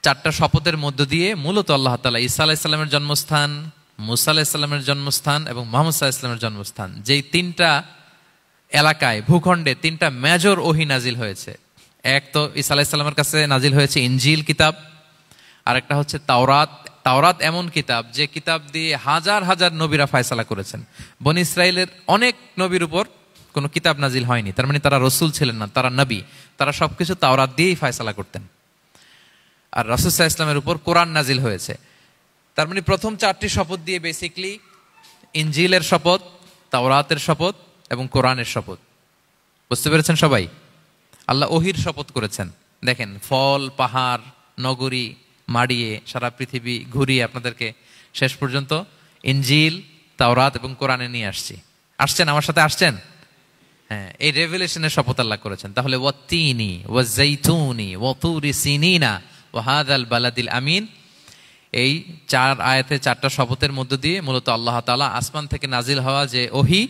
4টা শপথের মধ্য দিয়ে মূলত আল্লাহ তাআলা ঈসা আলাইহিস সালামের জন্মস্থান, মুসা আলাইহিস সালামের জন্মস্থান এবং মুহাম্মদ সাল্লাল্লাহু আলাইহি ওয়াসাল্লামের জন্মস্থান, যেই 3টা এলাকায়, ভূখণ্ডে 3টা মেজর ওহী নাজিল হয়েছে। এক তো ঈসা আলাইহিস সালামের কাছে নাজিল হয়েছে ইনজিল কিতাব, আর একটা হচ্ছে তাওরাত। তাওরাত এমন কিতাব যে কিতাব দিয়ে হাজার হাজার নবীরা ফয়সালা করেছেন। বনি ইসরায়েলের অনেক নবীর উপর কোনো কিতাব নাজিল হয়নি, তার মানে তারা রসুল ছিলেন না, তারা নবী। তারা সবকিছু তাওরাত দিয়েই ফয়সালা করতেন। আর রাসূল সাল্লাল্লাহু আলাইহি ওয়াসাল্লামের উপর কোরআন নাজিল হয়েছে। তার মানে প্রথম 4টি শপথ দিয়ে বেসিকলি ইনজিলের শপথ, তাওরাতের শপথ এবং কোরআনের শপথ। বুঝতে পেরেছেন সবাই? আল্লাহ ওহির শপথ করেছেন। দেখেন, ফল, পাহাড়, নগরী মাড়িয়ে সারা পৃথিবী ঘুরিয়ে আপনাদেরকে শেষ পর্যন্ত ইনজিল, তাওরাত এবং কোরআনে নিয়ে আসছেন আমার সাথে আসছেন। হ্যাঁ, এই রেভেলেশনের শপথ আল্লাহ করেছেন। তাহলে ওয়াত্তিনি ওয়াজাইতুনি ওয়াতুরি সিনিনা ওয়া হাযাল বালাদিল আমিন, এই 4 আয়াতে 4টা শপথের মধ্য দিয়ে মূলত আল্লাহ তাআলা আসমান থেকে নাজিল হওয়া যে ওহী,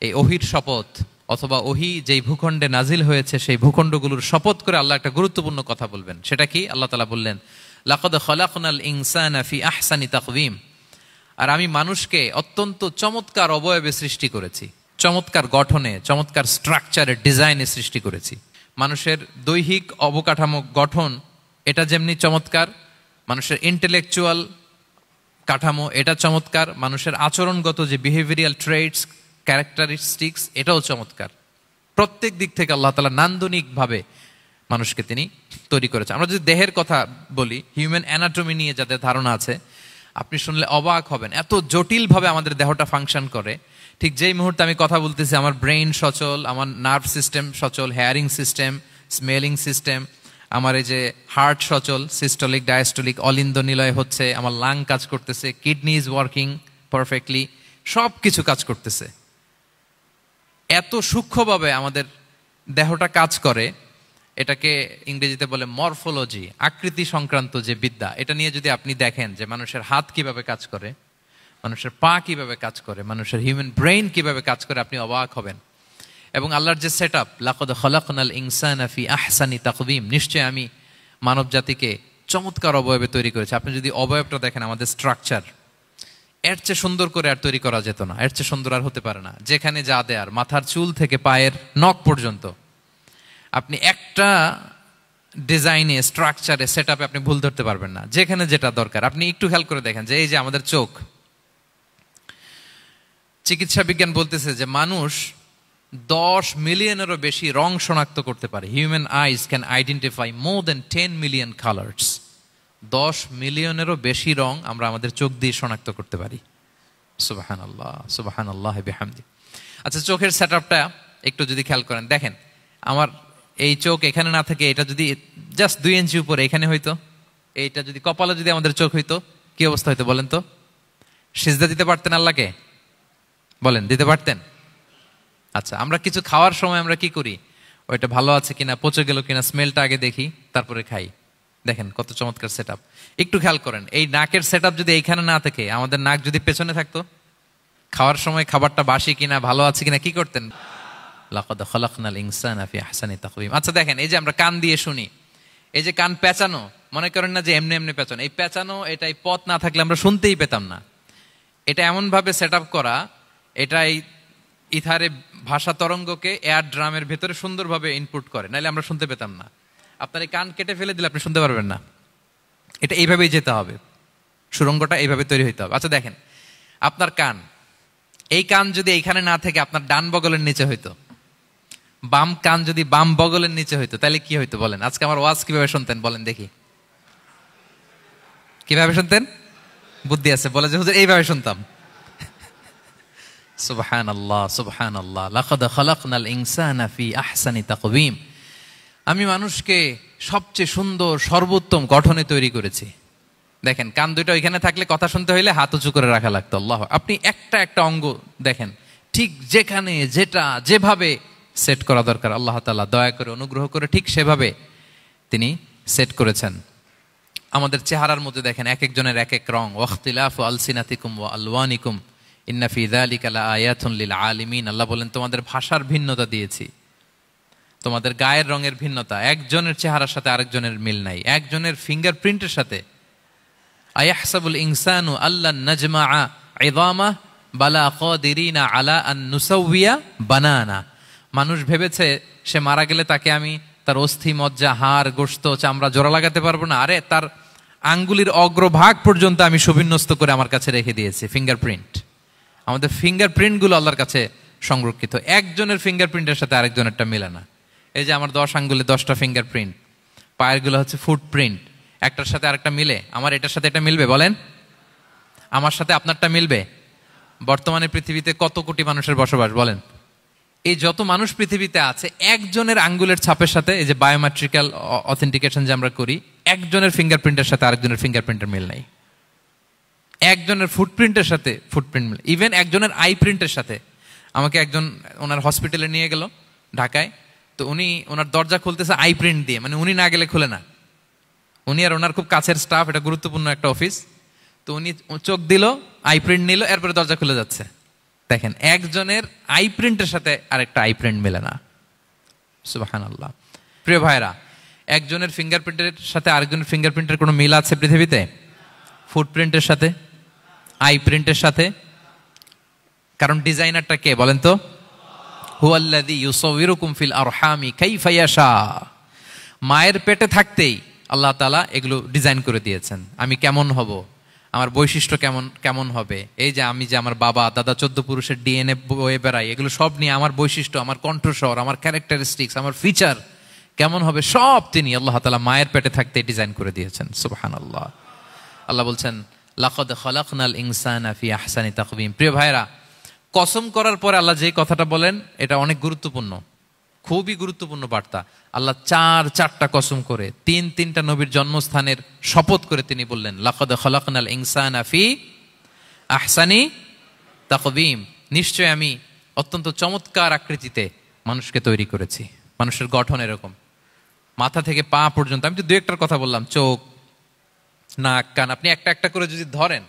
এই ওহীর শপথ অথবা ওহী যেই ভূখণ্ডে নাজিল হয়েছে সেই ভূখণ্ডগুলোর শপথ করে আল্লাহ একটা গুরুত্বপূর্ণ কথা বলবেন। সেটা কি? আল্লাহ তাআলা বললেন, লাকাদ খালাকনাল ইনসানা ফি আহসানি তাকওয়িম, আর আমি মানুষকে অত্যন্ত চমৎকার অবয়বে সৃষ্টি করেছি, চমৎকার গঠনে, চমৎকার স্ট্রাকচারের ডিজাইনে সৃষ্টি করেছি। মানুষের দৈহিক অবকাঠামো গঠন এটা যেমনি চমৎকার, মানুষের ইন্টেলেকচুয়াল কাঠামো এটা চমৎকার, মানুষের আচরণগত যে বিহেভিয়ারাল ট্রেটস, ক্যারেক্টারিস্টিক্স এটাও চমৎকার। প্রত্যেক দিক থেকে আল্লাহ তাআলা নান্দনিকভাবে মানুষকে তিনি তৈরি করেছেন। আমরা যদি দেহের কথা বলি, হিউম্যান অ্যানাটমি নিয়ে যাদের ধারণা আছে, আপনি শুনলে অবাক হবেন, এত জটিলভাবে আমাদের দেহটা ফাংশন করে। ঠিক যেই মুহূর্তে আমি কথা বলতেছি আমার ব্রেইন সচল, আমার নার্ভ সিস্টেম সচল, হেয়ারিং সিস্টেম, স্মেলিং সিস্টেম, আমার এই যে হার্ট সচল, সিস্টোলিক ডায়াস্টোলিক অলিন্দ নিলয় হচ্ছে, আমার লাং কাজ করতেছে, কিডনি ইজ ওয়ার্কিং পারফেক্টলি, সব কিছু কাজ করতেছে। এত সূক্ষ্মভাবে আমাদের দেহটা কাজ করে, এটাকে ইংরেজিতে বলে মরফোলজি, আকৃতি সংক্রান্ত যে বিদ্যা। এটা নিয়ে যদি আপনি দেখেন যে মানুষের হাত কিভাবে কাজ করে, মানুষের পা কিভাবে কাজ করে, মানুষের হিউম্যান ব্রেইন কিভাবে কাজ করে, আপনি অবাক হবেন। এবং আল্লাহর যে সেট আপ, লাকাদ খালাকনাল ইনসানা ফি আহসানি তাকওয়িম, নিশ্চয় আমি মানব জাতিকে চমৎকার অবয়বে তৈরি করেছি। আপনি যদি অবয়বটা দেখেন, আমাদের স্ট্রাকচার, এর চেয়ে সুন্দর করে আর তৈরি করা যেত না, এর চেয়ে সুন্দর আর হতে পারে না। যেখানে যা দেয়ার, মাথার চুল থেকে পায়ের নখ পর্যন্ত, আপনি একটা ডিজাইনে, স্ট্রাকচারে, সেট আপে আপনি ভুল ধরতে পারবেন না। যেখানে যেটা দরকার, আপনি একটু খেয়াল করে দেখেন যে এই যে আমাদের চোখ, চিকিৎসা বিজ্ঞান বলতেছে যে মানুষ 10 মিলিয়নেরও বেশি রং শনাক্ত করতে পারে। Human eyes can identify more than 10 million colours. 10 মিলিয়নেরও বেশি রং আমরা আমাদের চোখ দিয়ে শনাক্ত করতে পারি। সুবহানাল্লাহ, সুবহানাল্লাহ বিহামদি। আচ্ছা, চোখের সেট আপটা একটু যদি খেয়াল করেন, দেখেন আমার এই চোখ এখানে না থাকে, এটা যদি জাস্ট 2 ইঞ্চি উপরে এখানে হইতো, এইটা যদি কপালে যদি আমাদের চোখ হইতো, কি অবস্থা হইতো বলেন তো? সিজদা দিতে পারতেন আল্লাহকে? বলেন, দিতে পারতেন? আচ্ছা, আমরা কিছু খাওয়ার সময় আমরা কি করি? ওইটা ভালো আছে কিনা, পচে গেল কিনা, স্মেলটা আগে দেখি, তারপরে খাই। দেখেন কত চমৎকার সেট আপ। একটু খেয়াল করেন, এই নাকের সেট আপ যদি এইখানে না থাকে, আমাদের নাক যদি পেছনে থাকতো, খাওয়ার সময় খাবারটা বাসি কিনা, ভালো আছে কিনা কি করতেন? লাকাদ খালাকনাল ইনসানা ফি আহসানি তাকওয়িম। আচ্ছা দেখেন, এই যে আমরা কান দিয়ে শুনি, এই যে কান পেঁচানো, মনে করেন না যে এমনি এমনি পেঁচানো, এই পেঁচানো, এটাই পথ না থাকলে আমরা শুনতেই পেতাম না। এটা এমনভাবে সেট আপ করা, এটাই ইথারে ভাষা তরঙ্গকে এয়ার ড্রামের ভেতরে সুন্দরভাবে ইনপুট করে, নাহলে আমরা শুনতে পেতাম না। আপনার এই কান কেটে ফেলে দিলে আপনি শুনতে পারবেন না। এটা এইভাবেই যেতে হবে, সুরঙ্গটা এইভাবে তৈরি হইতে হবে। আচ্ছা দেখেন, আপনার কান, এই কান যদি এইখানে না থেকে আপনার ডান বগলের নিচে হইতো, বাম কান যদি বাম বগলের নিচে হইতো, তাহলে কি হইতো বলেন? আজকে আমার ওয়াজ কিভাবে শুনতেন বলেন দেখি? কিভাবে শুনতেন? বুদ্ধি আছে বলে যে হুজুর এইভাবে শুনতাম। সুবহানাল্লাহ, সুবহানাল্লাহ। লাকাদ খালাকনাল ইনসানা ফি আহসানি তাকওয়িম, আমি মানুষকে সবচেয়ে সুন্দর সর্বোত্তম গঠনে তৈরি করেছি। দেখেন, কান দুটো ওইখানে থাকলে কথা শুনতে হইলে হাত উঁচু করে রাখা লাগতো। আল্লাহ, আপনি একটা একটা অঙ্গ দেখেন, ঠিক যেখানে যেটা যেভাবে সেট করা দরকার, আল্লাহ তাআলা দয়া করে অনুগ্রহ করে ঠিক সেভাবে তিনি সেট করেছেন। আমাদের চেহারার মধ্যে দেখেন এক একজনের এক এক রং। ওয়াখতিলাফু আলসিনাতিকুম ওয়া আলওয়ানিকুম ইন্না ফি যালিকা লাআয়াতুন লিল আলিমিন। আল্লাহ বলেন, তোমাদের ভাষার ভিন্নতা দিয়েছি, তোমাদের গায়ের রঙের ভিন্নতা, একজনের চেহারার সাথে আরেকজনের মিল নাই, একজনের ফিঙ্গারপ্রিন্টের সাথে। আয়াহসাবুল ইনসানু আল্লান নাজমাআ ইযামা বালা কাদিরিনা আলা আন নুসাউইয়া বানানা। মানুষ ভেবেছে সে মারা গেলে তাকে আমি তার অস্থি, মজ্জা, হাড়, গোশত, চামড়া জোড়া লাগাতে পারবো না। আরে তার আঙ্গুলির অগ্রভাগ পর্যন্ত আমি সুবিন্যস্ত করে আমার কাছে রেখে দিয়েছি ফিঙ্গারপ্রিন্ট। আমাদের ফিঙ্গারপ্রিন্টগুলো আল্লাহর কাছে সংরক্ষিত। একজনের ফিঙ্গারপ্রিন্টের সাথে আরেকজনেরটা মিলে না। এই যে আমার 10 আঙ্গুলে 10টা ফিঙ্গারপ্রিন্ট, পায়েরগুলো হচ্ছে ফুটপ্রিন্ট, একটার সাথে আরেকটা মিলে? আমার এটার সাথে এটা মিলবে বলেন? আমার সাথে আপনারটা মিলবে? বর্তমানে পৃথিবীতে কত কোটি মানুষের বসবাস বলেন? এই যত মানুষ পৃথিবীতে আছে, একজনের আঙ্গুলের ছাপের সাথে, এই যে বায়োমেট্রিক্যাল অথেন্টিকেশন যে আমরা করি, একজনের ফিঙ্গারপ্রিন্টের সাথে আরেকজনের ফিঙ্গারপ্রিন্টের মিল নাই। একজনের ফুটপ্রিন্টের সাথে ফুটপ্রিন্ট মিল, ইভেন একজনের আই প্রিন্টের সাথে। আমাকে একজন ওনার হসপিটালে নিয়ে গেল ঢাকায়, তো উনি ওনার দরজা খুলতেছে আই প্রিন্ট দিয়ে, মানে উনি না গেলে খুলে না। উনি আর ওনার খুব কাছের স্টাফ, এটা গুরুত্বপূর্ণ একটা অফিস, তো উনি চোখ দিল, আই প্রিন্ট নিল, এরপরে দরজা খুলে যাচ্ছে। দেখেন, একজনের আই প্রিন্টের সাথে আরেকটা আই প্রিন্ট মেলে না। সুবহানাল্লাহ। প্রিয় ভাইরা, একজনের ফিঙ্গারপ্রিন্টের সাথে আরেকজনের ফিঙ্গারপ্রিন্টের কোনো মিল আছে পৃথিবীতে? ফুটপ্রিন্টের সাথে, আই প্রিন্টের সাথে? কারণ ডিজাইনারটা কে বলেন তো? হুয়াল্লাযী ইউসাউবিরুকুম ফিল আরহামি কাইফা ইয়াশা। মায়ের পেটে থাকতেই আল্লাহ তাআলা এগুলো ডিজাইন করে দিয়েছেন। আমি কেমন হব, আমার বৈশিষ্ট্য কেমন হবে, এই যে আমি যে আমার বাবা দাদা 14 পুরুষের ডিএনএ বয়ে বেড়াই, এগুলো সব নিয়ে আমার বৈশিষ্ট্য, আমার কণ্ঠস্বর, আমার ক্যারেক্টারিস্টিক্স, আমার ফিচার কেমন হবে, সব তিনি আল্লাহ তাআলা মায়ের পেটে থাকতে ডিজাইন করে দিয়েছেন। সুবহানাল্লাহ। আল্লাহ বলছেন, লাকাদ খালাকনাল ইনসানা ফি আহসানি তাকওয়িম। প্রিয় ভাইরা, কসম করার পরে আল্লাহ যে কথাটা বলেন, এটা অনেক গুরুত্বপূর্ণ, খুবই গুরুত্বপূর্ণ বার্তা। আল্লাহ চারটা কসম করে, তিনটা নবীর জন্মস্থানের শপথ করে তিনি বললেন, লাকাদ খালাকনাল ইনসানা ফি আহসানি তাকওয়িম। নিশ্চয় আমি অত্যন্ত চমৎকার আকৃতিতে মানুষকে তৈরি করেছি। মানুষের গঠন এরকম, মাথা থেকে পা পর্যন্ত। আমি তো দু একটার কথা বললাম, চোখ, নাক, কান, আপনি একটা একটা করে যদি ধরেন,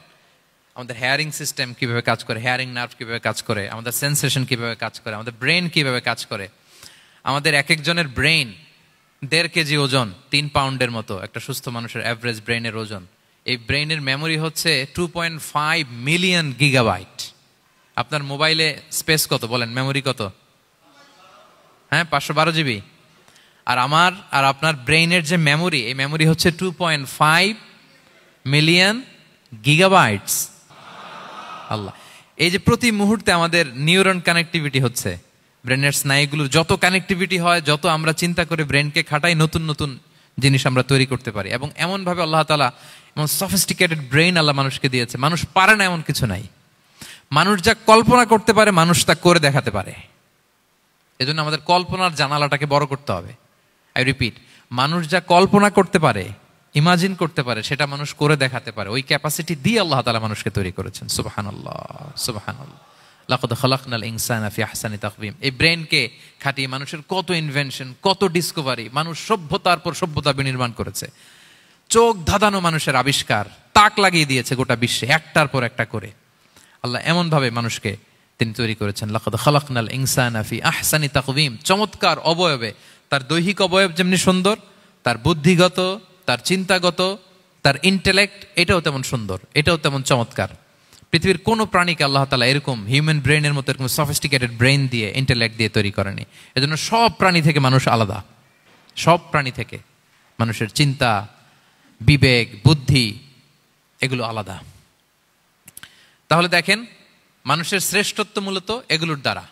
আমাদের হেয়ারিং সিস্টেম কিভাবে কাজ করে, হেয়ারিং নার্ভ কিভাবে কাজ করে, আমাদের সেন্সেশন কিভাবে কাজ করে, আমাদের ব্রেন কিভাবে কাজ করে। আমাদের এক একজনের ব্রেন 1.5 কেজি ওজন, 3 পাউন্ডের মতো একটা সুস্থ মানুষের অ্যাভারেজ ব্রেনের ওজন। এই ব্রেনের মেমোরি হচ্ছে 2.5 মিলিয়ন গিগাবাইট। আপনার মোবাইলে স্পেস কত বলেন, মেমোরি কত? হ্যাঁ, 512 জিবি। আর আমার আর আপনার ব্রেইনের যে মেমোরি, এই মেমোরি হচ্ছে 2.5 মিলিয়ন গিগাবাইটস। আল্লাহ, এই যে প্রতি মুহূর্তে আমাদের নিউরন কানেক্টিভিটি হচ্ছে, ব্রেনের স্নায়ুগুলোর যত কানেক্টিভিটি হয়, যত আমরা চিন্তা করে ব্রেনকে খাটাই, নতুন নতুন জিনিস আমরা তৈরি করতে পারি। এবং এমনভাবে আল্লাহ তাআলা এমন সফিস্টিকেটেড ব্রেইন আল্লাহ মানুষকে দিয়েছে, মানুষ পারে না এমন কিছু নাই। মানুষ যা কল্পনা করতে পারে, মানুষ তা করে দেখাতে পারে। এজন্য আমাদের কল্পনার জানালাটাকে বড় করতে হবে। আই রিপিট, মানুষ যা কল্পনা করতে পারে, ইমাজিন করতে পারে, সেটা মানুষ করে দেখাতে পারে। ওই ক্যাপাসিটি দিয়ে আল্লাহ তাআলা মানুষকে তৈরি করেছেন। সুবহানাল্লাহ, সুবহানাল্লাহ। লাকাদ খালাকনাল ইনসানা ফি আহসানি তাকওয়িম। এই ব্রেনকে খাটিয়ে মানুষের কত ইনভেনশন, কত ডিসকভারি, মানুষ সভ্যতার পর সভ্যতা বিনির্মাণ করেছে। চোখ ধাঁধানো মানুষের আবিষ্কার, তাক লাগিয়ে দিয়েছে গোটা বিশ্বে একটার পর একটা করে। আল্লাহ এমন ভাবে মানুষকে তিনি তৈরি করেছেন। লাকাদ খালাকনাল ইনসানা ফি আহসানি তাকওয়িম। চমৎকার অবয়বে, তার দৈহিক অবয়ব যেমনি সুন্দর, তার বুদ্ধিগত, তার চিন্তাগত, তার ইন্টেলেক্ট, এটাও তেমন সুন্দর, এটাও তেমন চমৎকার। পৃথিবীর কোনো প্রাণীকে আল্লাহ তাআলা এরকম হিউম্যান ব্রেনের মতো এরকম সফিস্টিকেটেড ব্রেন দিয়ে, ইন্টেলেক্ট দিয়ে তৈরি করেনি। এজন্য সব প্রাণী থেকে মানুষ আলাদা। সব প্রাণী থেকে মানুষের চিন্তা, বিবেক, বুদ্ধি এগুলো আলাদা। তাহলে দেখেন, মানুষের শ্রেষ্ঠত্ব মূলত এগুলোর দ্বারা।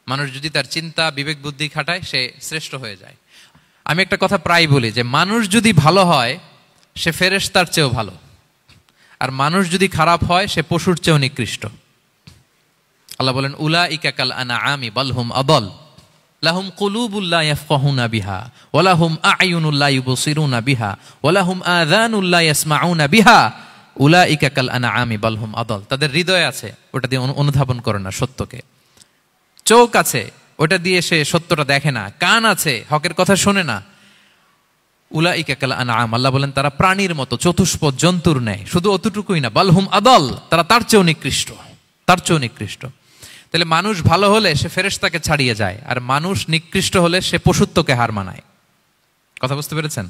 মানুষ যদি তার চিন্তা, বিবেক, বুদ্ধি খাটায়, সে শ্রেষ্ঠ হয়ে যায়। আমি একটা কথা প্রায় বলি যে, মানুষ যদি ভালো হয়, সে ফেরেশতার চেয়েও ভালো। আর মানুষ যদি খারাপ হয়, সে পশুর চেয়েও নিকৃষ্ট। আল্লাহ বলেন, উলাইকা কাল আনআমি বাল হুম আদাল লাহুম কুলুবুল লা ইয়াফকাহুনা বিহা ওয়া লাহুম আ'য়ুনুল লা ইউবসিরুনা বিহা ওয়া লাহুম আযানুল লা ইয়াসমাউনা বিহা উলাইকা কাল আনআমি বাল হুম আদাল। তাদের হৃদয় আছে, ওটা দিয়ে অনুধাবন করে না সত্যকে। চোখ আছে, ওটা দিয়ে সে সত্যটা দেখে না। কান আছে, হকের কথা শোনে না। উলাইকা কাল আনআম, আল্লাহ বলেন তারা প্রাণীর মতো, চতুষ্পদ জন্তুর ন্যায়। শুধু অতটুকুই না, বালহুম আদাল, তারা তার চেয়েও নিকৃষ্ট, তার চেয়েও নিকৃষ্ট। তাহলে মানুষ ভালো হলে সে ফেরেশতাকে ছাড়িয়ে যায়, আর মানুষ নিকৃষ্ট হলে সে পশুত্বকে হার মানায়। কথা বুঝতে পেরেছেন?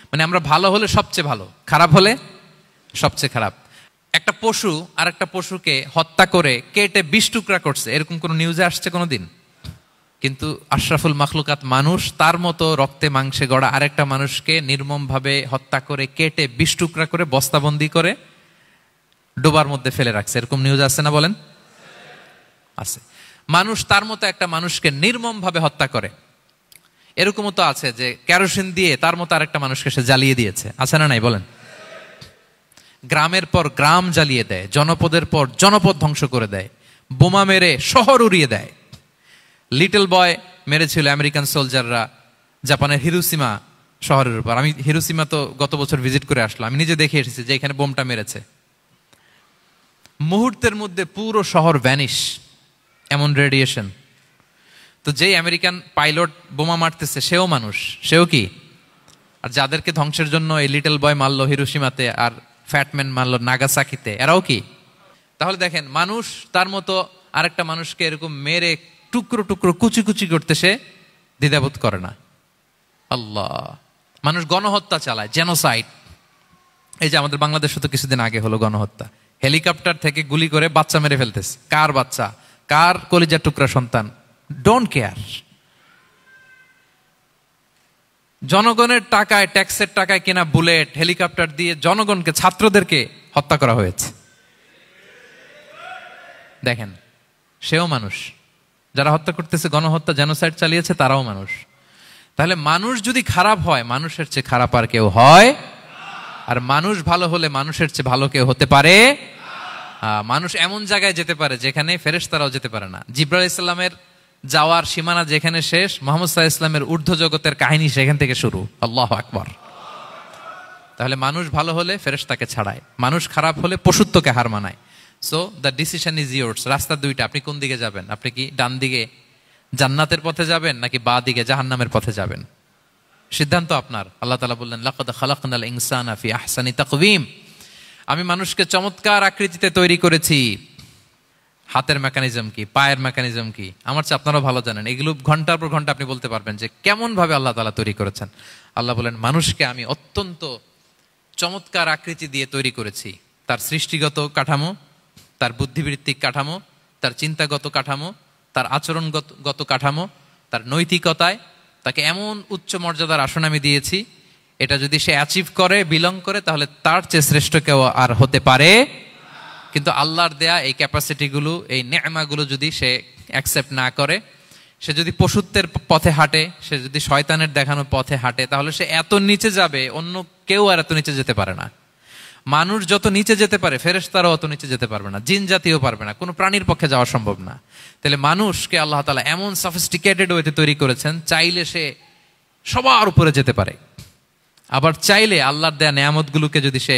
মানে আমরা ভালো হলে সবচেয়ে ভালো, খারাপ হলে সবচেয়ে খারাপ। একটা পশু আর একটা পশুকে হত্যা করে কেটে 20 টুকরা করছে, এরকম কোন নিউজে আসছে কোনোদিন? কিন্তু আশরাফুল মাখলুকাত মানুষ তার মতো রক্তে মাংসে গড়া আরেকটা মানুষকে নির্মমভাবে হত্যা করে কেটে 20 টুকরা করে বস্তাবন্দি করে ডোবার মধ্যে ফেলে রাখছে। এরকম নিউজ আছে না বলেন? আছে। মানুষ তার মতো একটা মানুষকে নির্মমভাবে হত্যা করে। এরকমও তো আছে যে কেরোসিন দিয়ে তার মতো আরেকটা মানুষকে সে জ্বালিয়ে দিয়েছে, আছে না নাই বলেন? গ্রামের পর গ্রাম জ্বালিয়ে দেয়, জনপদের পর জনপদ ধ্বংস করে দেয়, বোমা মেরে শহর উড়িয়ে দেয়। লিটল বয় মেরেছিল আমেরিকান সোলজাররা জাপানের হিরোশিমা শহরের উপর। আমি হিরোশিমা তো গত বছর ভিজিট করে আসলাম, আমি নিজে দেখে এসেছি যে এখানে বোমটা মেরেছে। মুহূর্তের মধ্যে পুরো শহর ভ্যানিশ, এমন রেডিয়েশন। তো যেই আমেরিকান পাইলট বোমা মারতেছে সেও মানুষ, সেও কি? আর যাদেরকে ধ্বংসের জন্য এই লিটল বয় মারলো হিরোশিমাতে আর ফ্যাটম্যান মারলো নাগাসাকিতে, এরাও কি? তাহলে দেখেন, মানুষ তার মতো আরেকটা মানুষকে এরকম মেরে টুকরো টুকরো কুচি কুচি করতে সে দ্বিধাবোধ করে না। আল্লাহ, মানুষ গণহত্যা চালায়, জেনোসাইড। এই যে আমাদের বাংলাদেশে তো কিছুদিন আগে হলো গণহত্যা, হেলিকপ্টার থেকে গুলি করে বাচ্চা মেরে ফেলতেছে। কার বাচ্চা, কার কলিজার টুকরা সন্তান, ডোন্ট কেয়ার। জনগণের টাকায়, ট্যাক্সের টাকায় কেনা বুলেট, হেলিকপ্টার দিয়ে জনগণকে, ছাত্রদেরকে হত্যা করা হয়েছে। দেখেন, সেও মানুষ। যারা হত্যা করতেছে, গণহত্যা, জেনোসাইড চালিয়েছে, তারাও মানুষ। তাহলে মানুষ যদি খারাপ হয়, মানুষের চেয়ে খারাপ আর কেউ হয়? আর মানুষ ভালো হলে মানুষের চেয়ে ভালো কেউ হতে পারে? মানুষ এমন জায়গায় যেতে পারে যেখানে ফেরেশতারাও যেতে পারে না। জিবরাইল আলাইহিস সালামের যাওয়ার সীমানা যেখানে শেষ, মুহাম্মদ সাল্লাল্লাহু আলাইহি ওয়াসাল্লামের ঊর্ধ্ব জগতের কাহিনী সেখান থেকে শুরু। আল্লাহু আকবার। তাহলে মানুষ ভালো হলে ফেরেশতাকে ছাড়ায়, মানুষ খারাপ হলে পশুত্বকে হার মানায়। So the decision is yours. রাস্তা দুইটা, আপনি কোন দিকে যাবেন? আপনি কি ডান দিকে জান্নাতের পথে যাবেন নাকি বাঁ দিকে জাহান্নামের পথে যাবেন? সিদ্ধান্ত আপনার। আল্লাহ তাআলা বললেন, লাকাদ খালাকনাল ইনসানা ফি আহসানি তাকওয়িম। আমি মানুষকে চমৎকার আকৃতিতে তৈরি করেছি। হাতের মেকানিজম কি, পায়ের মেকানিজম কি, আমার চেয়ে আপনারা ভালো জানেন। এগুলো ঘন্টার পর ঘন্টা আপনি বলতে পারবেন যে কেমন ভাবে আল্লাহ তাআলা তৈরি করেছেন। আল্লাহ বলেন, মানুষকে আমি অত্যন্ত চমৎকার আকৃতি দিয়ে তৈরি করেছি। তার সৃষ্টিগত কাঠামো, তার বুদ্ধিবৃত্তিক কাঠামো, তার চিন্তাগত কাঠামো, তার আচরণগত কাঠামো, তার নৈতিকতায় তাকে এমন উচ্চ মর্যাদার আসন আমি দিয়েছি, এটা যদি সে অ্যাচিভ করে, বিলং করে, তাহলে তার চেয়ে শ্রেষ্ঠ কেউ আর হতে পারে। কিন্তু আল্লাহর দেয়া এই ক্যাপাসিটিগুলো, এই নেয়মাগুলো যদি সে অ্যাকসেপ্ট না করে, সে যদি পশুত্বের পথে হাঁটে, সে যদি শয়তানের দেখানো পথে হাঁটে, তাহলে সে এত নিচে যাবে, অন্য কেউ আর এত নিচে যেতে পারে না। মানুষ যত নিচে যেতে পারে, ফেরেশতারাও অত নিচে যেতে পারবে না, জিন জাতিও পারবে না, কোনো প্রাণীর পক্ষে যাওয়া সম্ভব না। তাহলে মানুষকে আল্লাহ তাআলা এমন সফিস্টিকেটেড ওয়েতে তৈরি করেছেন, চাইলে সে সবার উপরে যেতে পারে। আবার চাইলে আল্লাহর দেয়া নেয়ামতগুলোকে যদি সে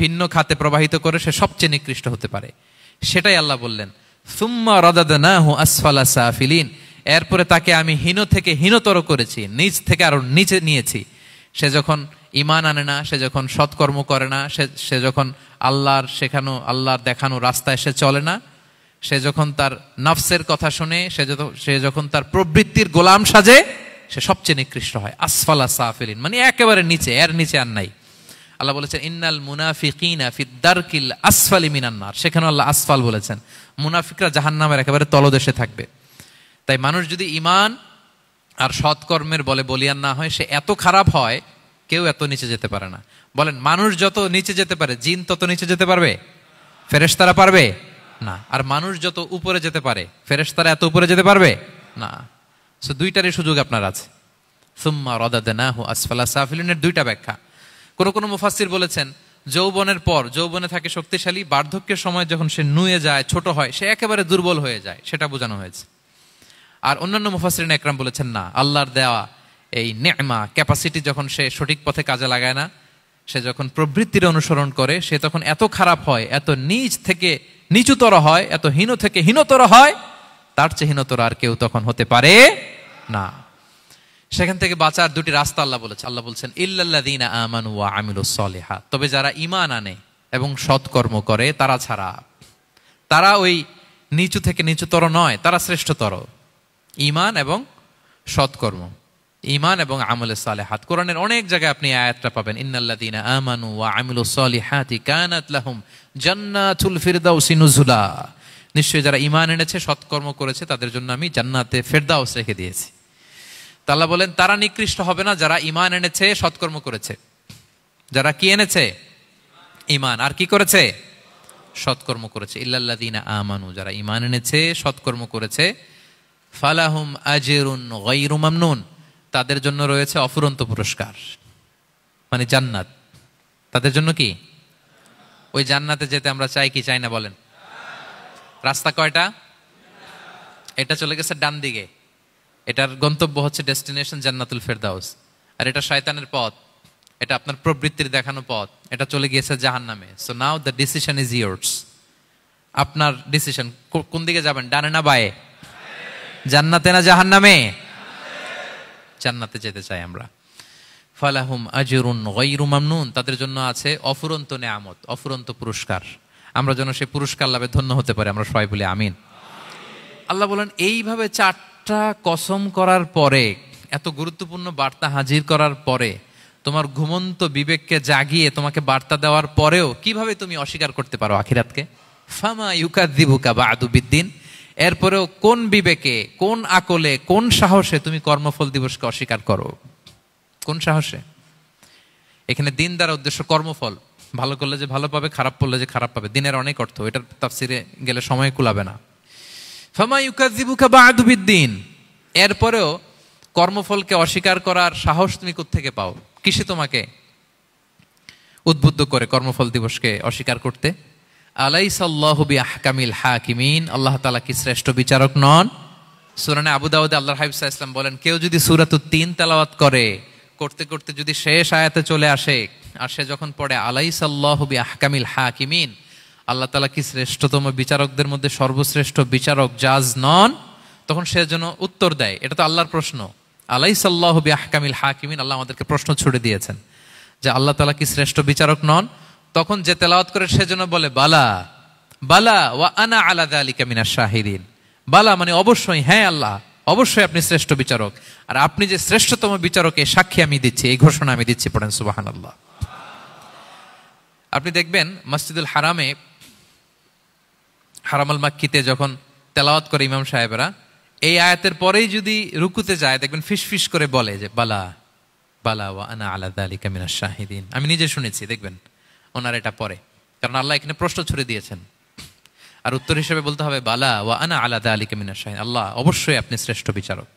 ভিন্ন খাতে প্রবাহিত করে, সে সবচেয়ে নিকৃষ্ট হতে পারে। সেটাই আল্লাহ বললেন, সুম্মা রাদাদনাহু আসফালা সাফিলিন। এরপরে তাকে আমি হীন থেকে হীনতর করেছি, নিচ থেকে আরো নিচে নিয়েছি। সে যখন ঈমান আনে না, সে যখন সৎকর্ম করে না, সে যখন আল্লাহর শেখানো, আল্লাহর দেখানো রাস্তায় সে চলে না, সে যখন তার নফসের কথা শুনে, সে যখন তার প্রবৃত্তির গোলাম সাজে, সে সবচেয়ে নিকৃষ্ট হয়। আসফালা সাফিলিন মানে একেবারে নিচে, এর নিচে আর নাই। আল্লাহ বলেছেন, ইন্নাল মুনাফিকিনা ফিদ দারকিল আসফালি মিনান নার। সেখানে আল্লাহ আসফাল বলেছেন। মুনাফিকরা জাহান্নামের একেবারে তলদেশে থাকবে। তাই মানুষ যদি ঈমান আর সৎকর্মের বলে বলিয়ান না হয়, সে এত খারাপ হয়, কেউ এত নিচে যেতে পারে না। বলেন, মানুষ যত নিচে যেতে পারে, জিন তত নিচে যেতে পারবে? ফেরেশতারা পারবে না। আর মানুষ যত উপরে যেতে পারে, ফেরেশতারা এত উপরে যেতে পারবে না। সো দুইটারই সুযোগ আপনার আছে। সুম্মা রাদাদনাহু আসফালা সাফিলিনের দুইটা ব্যাখ্যা। কোন মুফাসসির বলেছেন, যৌবনের পর, যৌবনে থাকে শক্তিশালী, বার্ধক্যের সময় যখন সে নুয়ে যায়, ছোট হয়, সে একেবারে দুর্বল হয়ে যায়, সেটা বোঝানো হয়েছে। আর অন্যান্য মুফাসসিরিন একরাম বলেছেন, না, আল্লাহর দেওয়া এই নেয়মা, ক্যাপাসিটি যখন সে সঠিক পথে কাজে লাগায় না, সে যখন প্রবৃত্তির অনুসরণ করে, সে তখন এত খারাপ হয়, এত নিচ থেকে নিচুতর হয়, এত হীন থেকে হীনতর হয়, তার চেয়ে হীনতর আর কেউ তখন হতে পারে না। সেখান থেকে বাঁচার দুটি রাস্তা আল্লাহ বলেছে। আল্লাহ বলছেন, ইল্লাল্লাযীনা আমানু ওয়া আমিলুস সলিহাত। তবে যারা ঈমান আনে এবং সৎকর্ম করে তারা ছাড়া। তারা ওই নিচু থেকে নিচুতর নয়, তারা শ্রেষ্ঠতর। ঈমান এবং সৎকর্ম, ঈমান এবং আমলে সালেহাত। কোরআনের অনেক জায়গায় আপনি আয়াতটা পাবেন, ইন্নাল্লাযীনা আমানু ওয়া আমিলুস সলিহাতি কানাত লাহুম জান্নাতুল ফিরদাউসি নুজুলা। নিশ্চয়ই যারা ঈমান এনেছে, সৎকর্ম করেছে, তাদের জন্য আমি জান্নাতে ফেরদাউস রেখে দিয়েছি। তো আল্লাহ বলেন তারা নিকৃষ্ট হবে না যারা ঈমান এনেছে, সৎকর্ম করেছে। যারা কি এনেছে? ঈমান। আর কি করেছে? সৎকর্ম করেছে। ইল্লাল্লাযীনা আমানু, যারা ঈমান এনেছে, সৎকর্ম করেছে, ফালাহুম আজরুন গায়রু মামনুন, তাদের জন্য রয়েছে অফুরন্ত পুরস্কার, মানে জান্নাত। তাদের জন্য কি? ওই জান্নাতে যেতে আমরা চাই কি চাই না বলেন? রাস্তা কয়টা? এটা চলে গেছে ডান দিকে, এটার গন্তব্য হচ্ছে ডেস্টিনেশন জান্নাতুল ফেরদাউস। আর এটা শয়তানের পথ, এটা আপনার প্রবৃত্তির দেখানো পথ, এটা চলে গিয়েছে জাহান্নামে। So now the decision is years. আপনার ডিসিশন, কোন দিকে যাবেন, ডানে না বায়ে? জান্নাতে না জাহান্নামে? জান্নাতে যেতে চাই আমরা। ফালাহুম আজরুন গায়রু মামনুন, তাদের জন্য আছে অফুরন্ত নেয়ামত, অফুরন্ত পুরস্কার। আমরা যেন সেই পুরস্কার লাভে ধন্য হতে পারি, আমরা সবাই বলি আমিন। আল্লাহ বলেন এইভাবে 4টা কসম করার পরে, এত গুরুত্বপূর্ণ বার্তা হাজির করার পরে, তোমার ঘুমন্ত বিবেককে জাগিয়ে তোমাকে বার্তা দেওয়ার পরেও কিভাবে তুমি অস্বীকার করতে পারো আখিরাতকে? ফামা ইউকাযযিবুকা বা'দু বিদ্দিন, এরপরেও কোন বিবেকে, কোন আকলে, কোন সাহসে তুমি কর্মফল দিবসকে অস্বীকার করো? কোন সাহসে? এখানে দিন দ্বারা উদ্দেশ্য কর্মফল। ভালো করলে যে ভালো পাবে, খারাপ করলে যে খারাপ পাবে। দিনের অনেক অর্থ, এটার তাফসিরে গেলে সময় কুলাবে না। ফামা ইউকাযযিবুকা বা'দু বিদ্দিন, এরপরেও কর্মফলকে অস্বীকার করার সাহস তুমি কোত্থেকে পাও? কিসে তোমাকে উদ্বুদ্ধ করে কর্মফল দিবসকে অস্বীকার করতে? আলাইসাল্লাহু বিআহকামিল হাকিমিন, আল্লাহ তাআলা কি শ্রেষ্ঠ বিচারক নন? সূরা আবু দাউদে আল্লাহর হাবিব সাল্লাল্লাহু আলাইহি ওয়াসাল্লাম বলেন, কেউ যদি সূরাতুত তিন তেলাওয়াত করে, করতে করতে যদি শেষ আয়াতে চলে আসে, আর সে যখন পড়ে আলাইসাল্লাহু বিআহকামিল হাকিমিন, আল্লাহ তাআলা কি শ্রেষ্ঠতম বিচারকদের মধ্যে সর্বশ্রেষ্ঠ বিচারক জাজ নন, তখন সে যেন উত্তর দেয়, এটা তো আল্লাহর প্রশ্ন। আলাইসাল্লাহু বিআহকামিল হাকিমিন, আল্লাহ আমাদেরকে প্রশ্ন ছুড়ে দিয়েছেন যে আল্লাহ তাআলা কি শ্রেষ্ঠ বিচারক নন। তখন যে তেলাওয়াত করে সে যেন বলে বালা বালা ওয়া আনা আলা যালিকা মিনাশ শাহিদিন। বালা মানে অবশ্যই, হ্যাঁ আল্লাহ অবশ্যই আপনি শ্রেষ্ঠ বিচারক, আর আপনি যে শ্রেষ্ঠতম বিচারকের সাক্ষী আমি দিচ্ছি, এই ঘোষণা আমি দিচ্ছি। পড়েন সুবহানাল্লাহ। আপনি দেখবেন মসজিদুল হারামে, হারামাল মাক্কিতে যখন তেলাওয়াত করে ইমাম সাহেবরা, এই আয়াতের পরেই যদি রুকুতে যায়, দেখবেন ফিসফিস করে বলে যে বালা বালা ওয়া আনা আলা যালিকা মিনাশ শাহিদিন। আমি নিজে শুনেছি, দেখবেন ওনার এটা পরে, কারণ আল্লাহ এখানে প্রশ্ন ছুড়ে দিয়েছেন। আর উত্তর হিসেবে বলতে হবে বালা ওয়া আনা আলা যালিকা মিনাশ শাহিদিন, আল্লাহ অবশ্যই আপনি শ্রেষ্ঠ বিচারক।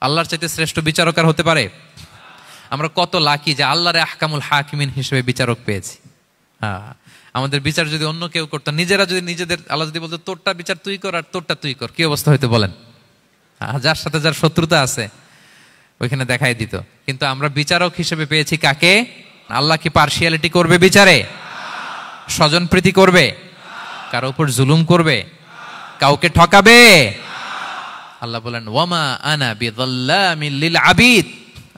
আল্লাহর চাইতে শ্রেষ্ঠ বিচারক আর হতে পারে? আমরা কত লাকি যে আল্লাহর আহকামুল হাকিমিন হিসেবে বিচারক পেয়েছি। হ্যাঁ, আমাদের বিচার যদি অন্য কেউ করতো, নিজেরা যদি নিজেদের, আল্লাহ যদি বলতো তোরটা বিচার তুই কর আর তোরটা তুই কর, কি অবস্থা হইতো বলেন? যার সাথে যার শত্রুতা আছে ওইখানে দেখাই দিত। কিন্তু আমরা বিচারক হিসেবে পেয়েছি কাকে? আল্লাহ কি পার্সিয়ালিটি করবে বিচারে? স্বজন প্রীতি করবে? কারো উপর জুলুম করবে? কাউকে ঠকাবে? আল্লাহ বলেন ওয়ামা আনা বিযাল্লামিল লিল আবিদ,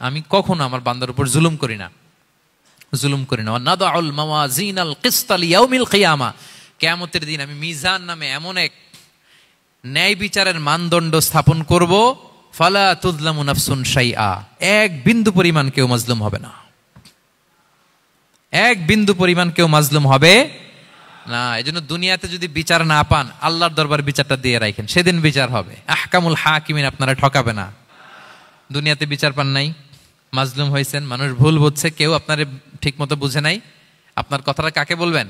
আমি কখনো আমার বান্দার উপর জুলুম করি না, জুলুম করি না। নাদাউল মাওয়াজিনাল কিসতা লিয়াউমিল কিয়ামা, কিয়ামতের দিন আমি মিজান নামে এমন এক ন্যায় বিচারের মানদণ্ড স্থাপন করব, ফালা তুযলামু নাফসুন শাইআ, এক বিন্দু পরিমাণ কেউ মাজলুম হবে না, এক বিন্দু পরিমাণ কেউ মাজলুম হবে না। এজন্য দুনিয়াতে যদি বিচার না পান, আল্লাহর দরবার বিচারটা দিয়ে রাখেন, সেদিন বিচার হবে। আহকামুল হাকিমিন আপনারা ঠকাবে না। দুনিয়াতে বিচার পান নাই, মাজলুম হয়েছেন, মানুষ ভুল বুঝছে, কেউ আপনারে ঠিক মতো বুঝে নাই, আপনার কথাটা কাকে বলবেন?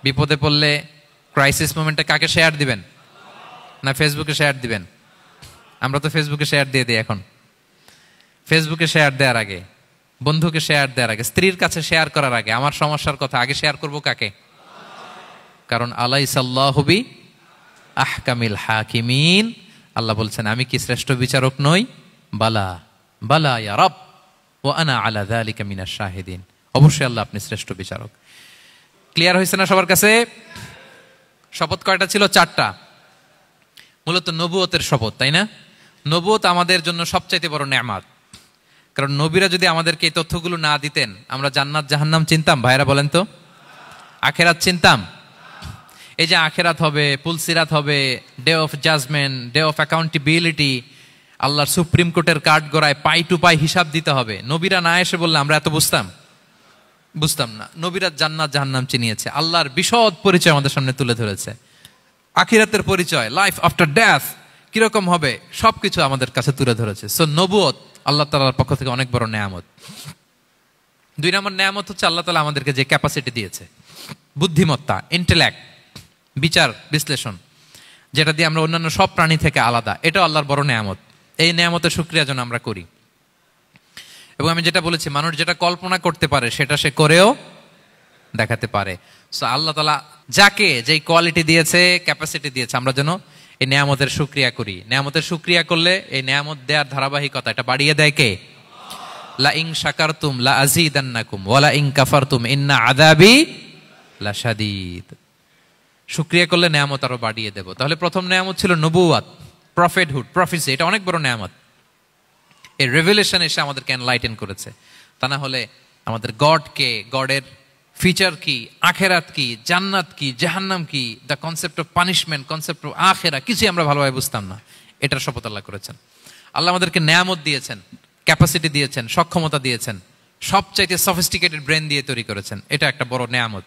বিপদে পড়লে ক্রাইসিস মোমেন্টে কাকে শেয়ার দিবেন? না ফেসবুকে শেয়ার দিবেন? আমরা তো ফেসবুকে শেয়ার দিয়ে দিই এখন। ফেসবুকে শেয়ার দেওয়ার আগে, বন্ধুকে শেয়ার দেওয়ার আগে, স্ত্রীর কাছে শেয়ার করার আগে আমার সমস্যার কথা আগে শেয়ার করব কাকে? কারণ আলাইসাল্লাহু বি আহকামিল হাকিমিন, আল্লাহ বলছেন আমি কি শ্রেষ্ঠ বিচারক নই? বালা বালা ইয়া রব ওয়া আনা আলা যালিকা মিনাশ শাহিদিন, অবশ্যই আল্লাহ আপনি শ্রেষ্ঠ বিচারক। ক্লিয়ার হয়েছে না সবার কাছে? শপথ কয়টা ছিল? 4টা। মূলত নবুয়তের শপথ, তাই না? নবুয়ত আমাদের জন্য সবচাইতে বড় নেয়ামত। কারণ নবীরা যদি আমাদেরকে এই তথ্যগুলো না দিতেন, আমরা জান্নাত জাহান্নাম চিনতাম? ভাইরা বলেন তো, আখেরাত চিনতাম? এই যে আখেরাত হবে, পুলসিরাত হবে, day of judgment, day of accountability, আল্লাহর সুপ্রিম কোর্টের কাঠ গড়ায় পাই টু পাই হিসাব দিতে হবে, নবীরা না এসে বললে আমরা এত বুঝতাম না। নবীরা জান্নাত জাহান্নাম চিনিয়েছে, আল্লাহর বিশদ পরিচয় আমাদের সামনে তুলে ধরেছে। আখিরাতের পরিচয়, লাইফ আফটার ডেথ কিরকম হবে, সবকিছু আমাদের কাছে তুলে ধরেছে। সো নবুয়ত আল্লাহ তাআলার পক্ষ থেকে অনেক বড় নেয়ামত। 2 নম্বর নেয়ামত হচ্ছে আল্লাহ তাআলা আমাদেরকে যে ক্যাপাসিটি দিয়েছে, বুদ্ধিমত্তা, ইন্টেলেক্ট, বিচার বিশ্লেষণ, যেটা দিয়ে আমরা অন্যান্য সব প্রাণী থেকে আলাদা, এটাও আল্লাহর বড় নেয়ামত। এই নেয়ামতের শুকরিয়া যেন আমরা করি। এবং আমি যেটা বলেছি, মানুষ যেটা কল্পনা করতে পারে সেটা সে করেও দেখাতে পারে। সো আল্লাহ তাআলা যাকে যেই কোয়ালিটি দিয়েছে, ক্যাপাসিটি দিয়েছে, আমরা যেন এই নেয়ামতের শুকরিয়া করি। নেয়ামতের শুকরিয়া করলে এই নেয়ামত দেওয়ার ধারাবাহিকতা এটা বাড়িয়ে দেয় কে? লা ইন শাকারতুম লা আযীদান্নাকুম ওয়া লা ইন কাফারতুম ইন্না আযাবি লাশাদীদ। শুকরিয়া করলে নেয়ামত আরো বাড়িয়ে দেব। তাহলে প্রথম নেয়ামত ছিল নবুয়ত, প্রফেটহুড, প্রফেসি। এটা অনেক বড় নেয়ামত। এই রেভেলেশন এসে আমাদেরকে এনলাইটেন করেছে। তা না হলে আমাদের গডকে, গডের ফিচার কি, আখেরাত কি, জান্নাত কি, জাহান্নাম কি, the concept of punishment, concept of আখেরা, কিছুই আমরা ভালোভাবে বুঝতাম না। এটার শপথ আল্লাহ করেছেন। আল্লাহ আমাদেরকে নেয়ামত দিয়েছেন, ক্যাপাসিটি দিয়েছেন, সক্ষমতা দিয়েছেন, সবচাইতে সফিস্টিকেটেড ব্রেন দিয়ে তৈরি করেছেন। এটা একটা বড় নেয়ামত।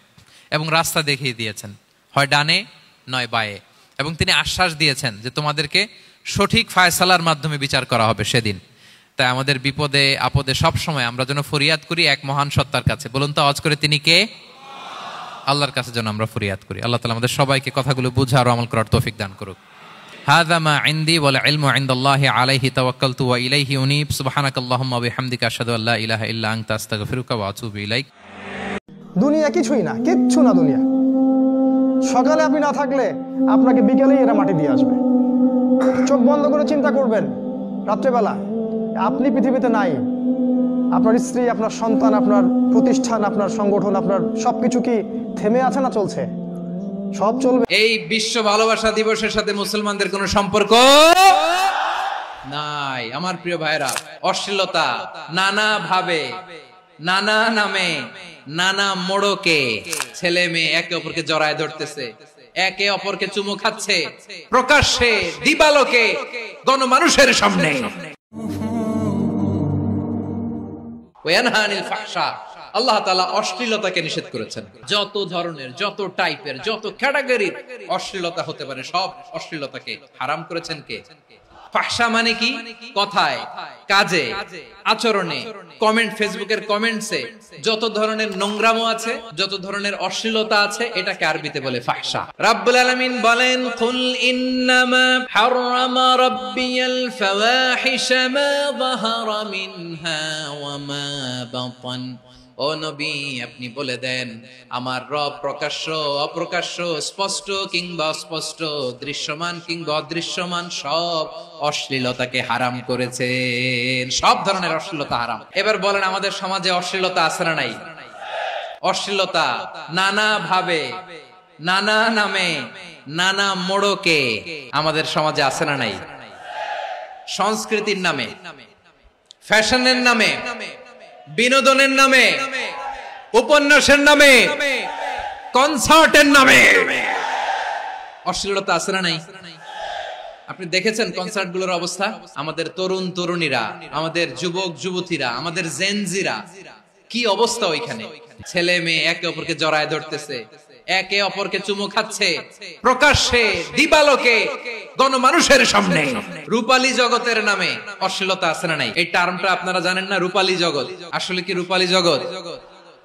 এবং রাস্তা দেখিয়ে দিয়েছেন, হয় ডানে নয় বায়ে। এবং তিনি আশ্বাস দিয়েছেন যে তোমাদেরকে সঠিক ফায়সালার মাধ্যমে বিচার করা হবে সেদিন। তাই আমাদের বিপদে আপদে সব সময় আমরা যেন ফরিয়াদ করি এক মহান সত্তার কাছে। বলুন তো আওয়াজ করে, তিনি কে? আল্লাহর কাছে যেন আমরা ফরিয়াদ করি। আল্লাহ তাআলা আমাদের সবাইকে কথাগুলো বুঝা আর আমল করার তৌফিক দান করুক। হাযা মা ইনদি ওয়াল ইলমু ইনদাল্লাহি আলাইহি তাওয়াক্কালতু ওয়া ইলাইহি উনীব। সুবহানাকাল্লাহুম্মা ওয়া বিহামদিকা আশহাদু আল্লা ইলাহা ইল্লা আনতা আস্তাগফিরুকা ওয়া আতুবু ইলাইক। দুনিয়া কিছুই না, কিচ্ছু না দুনিয়া। সকালে আপনি না থাকলে আপনাকে বিকেলেই এরা মাটি দিয়ে আসবে। চোখ বন্ধ করে চিন্তা করবেন, রাত্রেবেলা আপনি পৃথিবীতে নাই, আপনার স্ত্রী, আপনার সন্তান, আপনার প্রতিষ্ঠান, আপনার সংগঠন, আপনার সবকিছু কি থেমে আছে না চলছে? সব চলবে। এই বিশ্ব ভালোবাসা দিবসের সাথে মুসলমানদের কোনো সম্পর্ক নাই। আমার প্রিয় ভাইরা, অশ্লীলতা নানা ভাবে, নানা নামে, নানা মোড়কে ছেলে মেয়ে একে অপরকে জড়ায় ধরতেছে, একে অপরকে চুমু খাচ্ছে প্রকাশ্যে, দিবালোকে, গণমানুষের সামনে। ওয়ানহানিল ফাহশা, আল্লাহ তাআলা অশ্লীলতাকে নিষেধ করেছেন। যত ধরনের, যত টাইপের, যত ক্যাটাগরির অশ্লীলতা হতে পারে, সব অশ্লীলতাকে হারাম করেছেন কে? ফাহশা মানে কি? কথায়, কাজে, আচরণে, কমেন্ট, ফেসবুকের কমেন্টসে যত ধরনের নোংরামো আছে, যত ধরনের অশ্লীলতা আছে, এটাকে আরবিতে বলে ফাহশা। রাব্বুল আলামিন বলেন, কুল ইন্নামা হারামা রাব্বিয়াল ফাওয়াহিশা মা যাহারা মিনহা ওয়া মা বাতান। ও নবী, আপনি বলে দেন, আমার রব প্রকাশ্য, অপ্রকাশ্য, স্পষ্ট কিংবা অস্পষ্ট, দৃশ্যমান কিংবা অদৃশ্যমান সব অশ্লীলতাকে হারাম করেছেন। সব ধরনের অশ্লীলতা হারাম। এবার বলেন, আমাদের সমাজে অশ্লীলতা আছে না নাই? অশ্লীলতা নানা ভাবে, নানা নামে, নানা মোড়কে আমাদের সমাজে আছে না নাই? সংস্কৃতির নামে, ফ্যাশনের নামে, বিনোদনের নামে, উপন্যাসের নামে, কনসার্টের নামে অশ্লীলতা আছে না নাই? আপনি দেখেছেন কনসার্ট গুলোর অবস্থা? আমাদের তরুণ তরুণীরা, আমাদের যুবক যুবতীরা, আমাদের জেনজিরা, কি অবস্থা ওইখানে? ছেলে মেয়ে একে অপরকে জড়ায় ধরতেছে, একে অপরকে চুমু খাচ্ছে প্রকাশ্যে, দিবালোকে, গণমানুষের সামনে। রূপালী জগতের নামে অশ্লীলতা আছে না নাই? এই টার্মটা আপনারা জানেন না? রূপালী জগৎ আসলে কি রূপালী জগৎ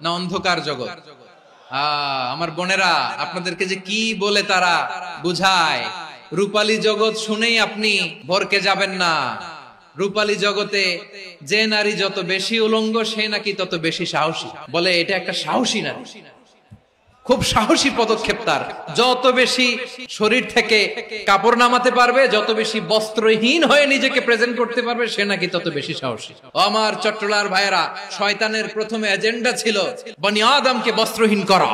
না অন্ধকার জগৎ? আমার বোনেরা, আপনাদেরকে যে কি বলে তারা বুঝায়, রূপালী জগৎ শুনেই আপনি ভরকে যাবেন না। রূপালী জগতে যে নারী যত বেশি উলঙ্গ, সে নাকি তত বেশি সাহসী। বলে এটা একটা সাহসী নারী, খুব সাহসী পদক্ষেপ তার। যত বেশি শরীর থেকে কাপড় নামাতে পারবে, যত বেশি বস্ত্রহীন হয়ে নিজেকে প্রেজেন্ট করতে পারবে, সে নাকি তত বেশি সাহসী। আমার চট্টলার ভাইয়েরা, শয়তানের প্রথম এজেন্ডা ছিল বনি আদমকে বস্ত্রহীন করা।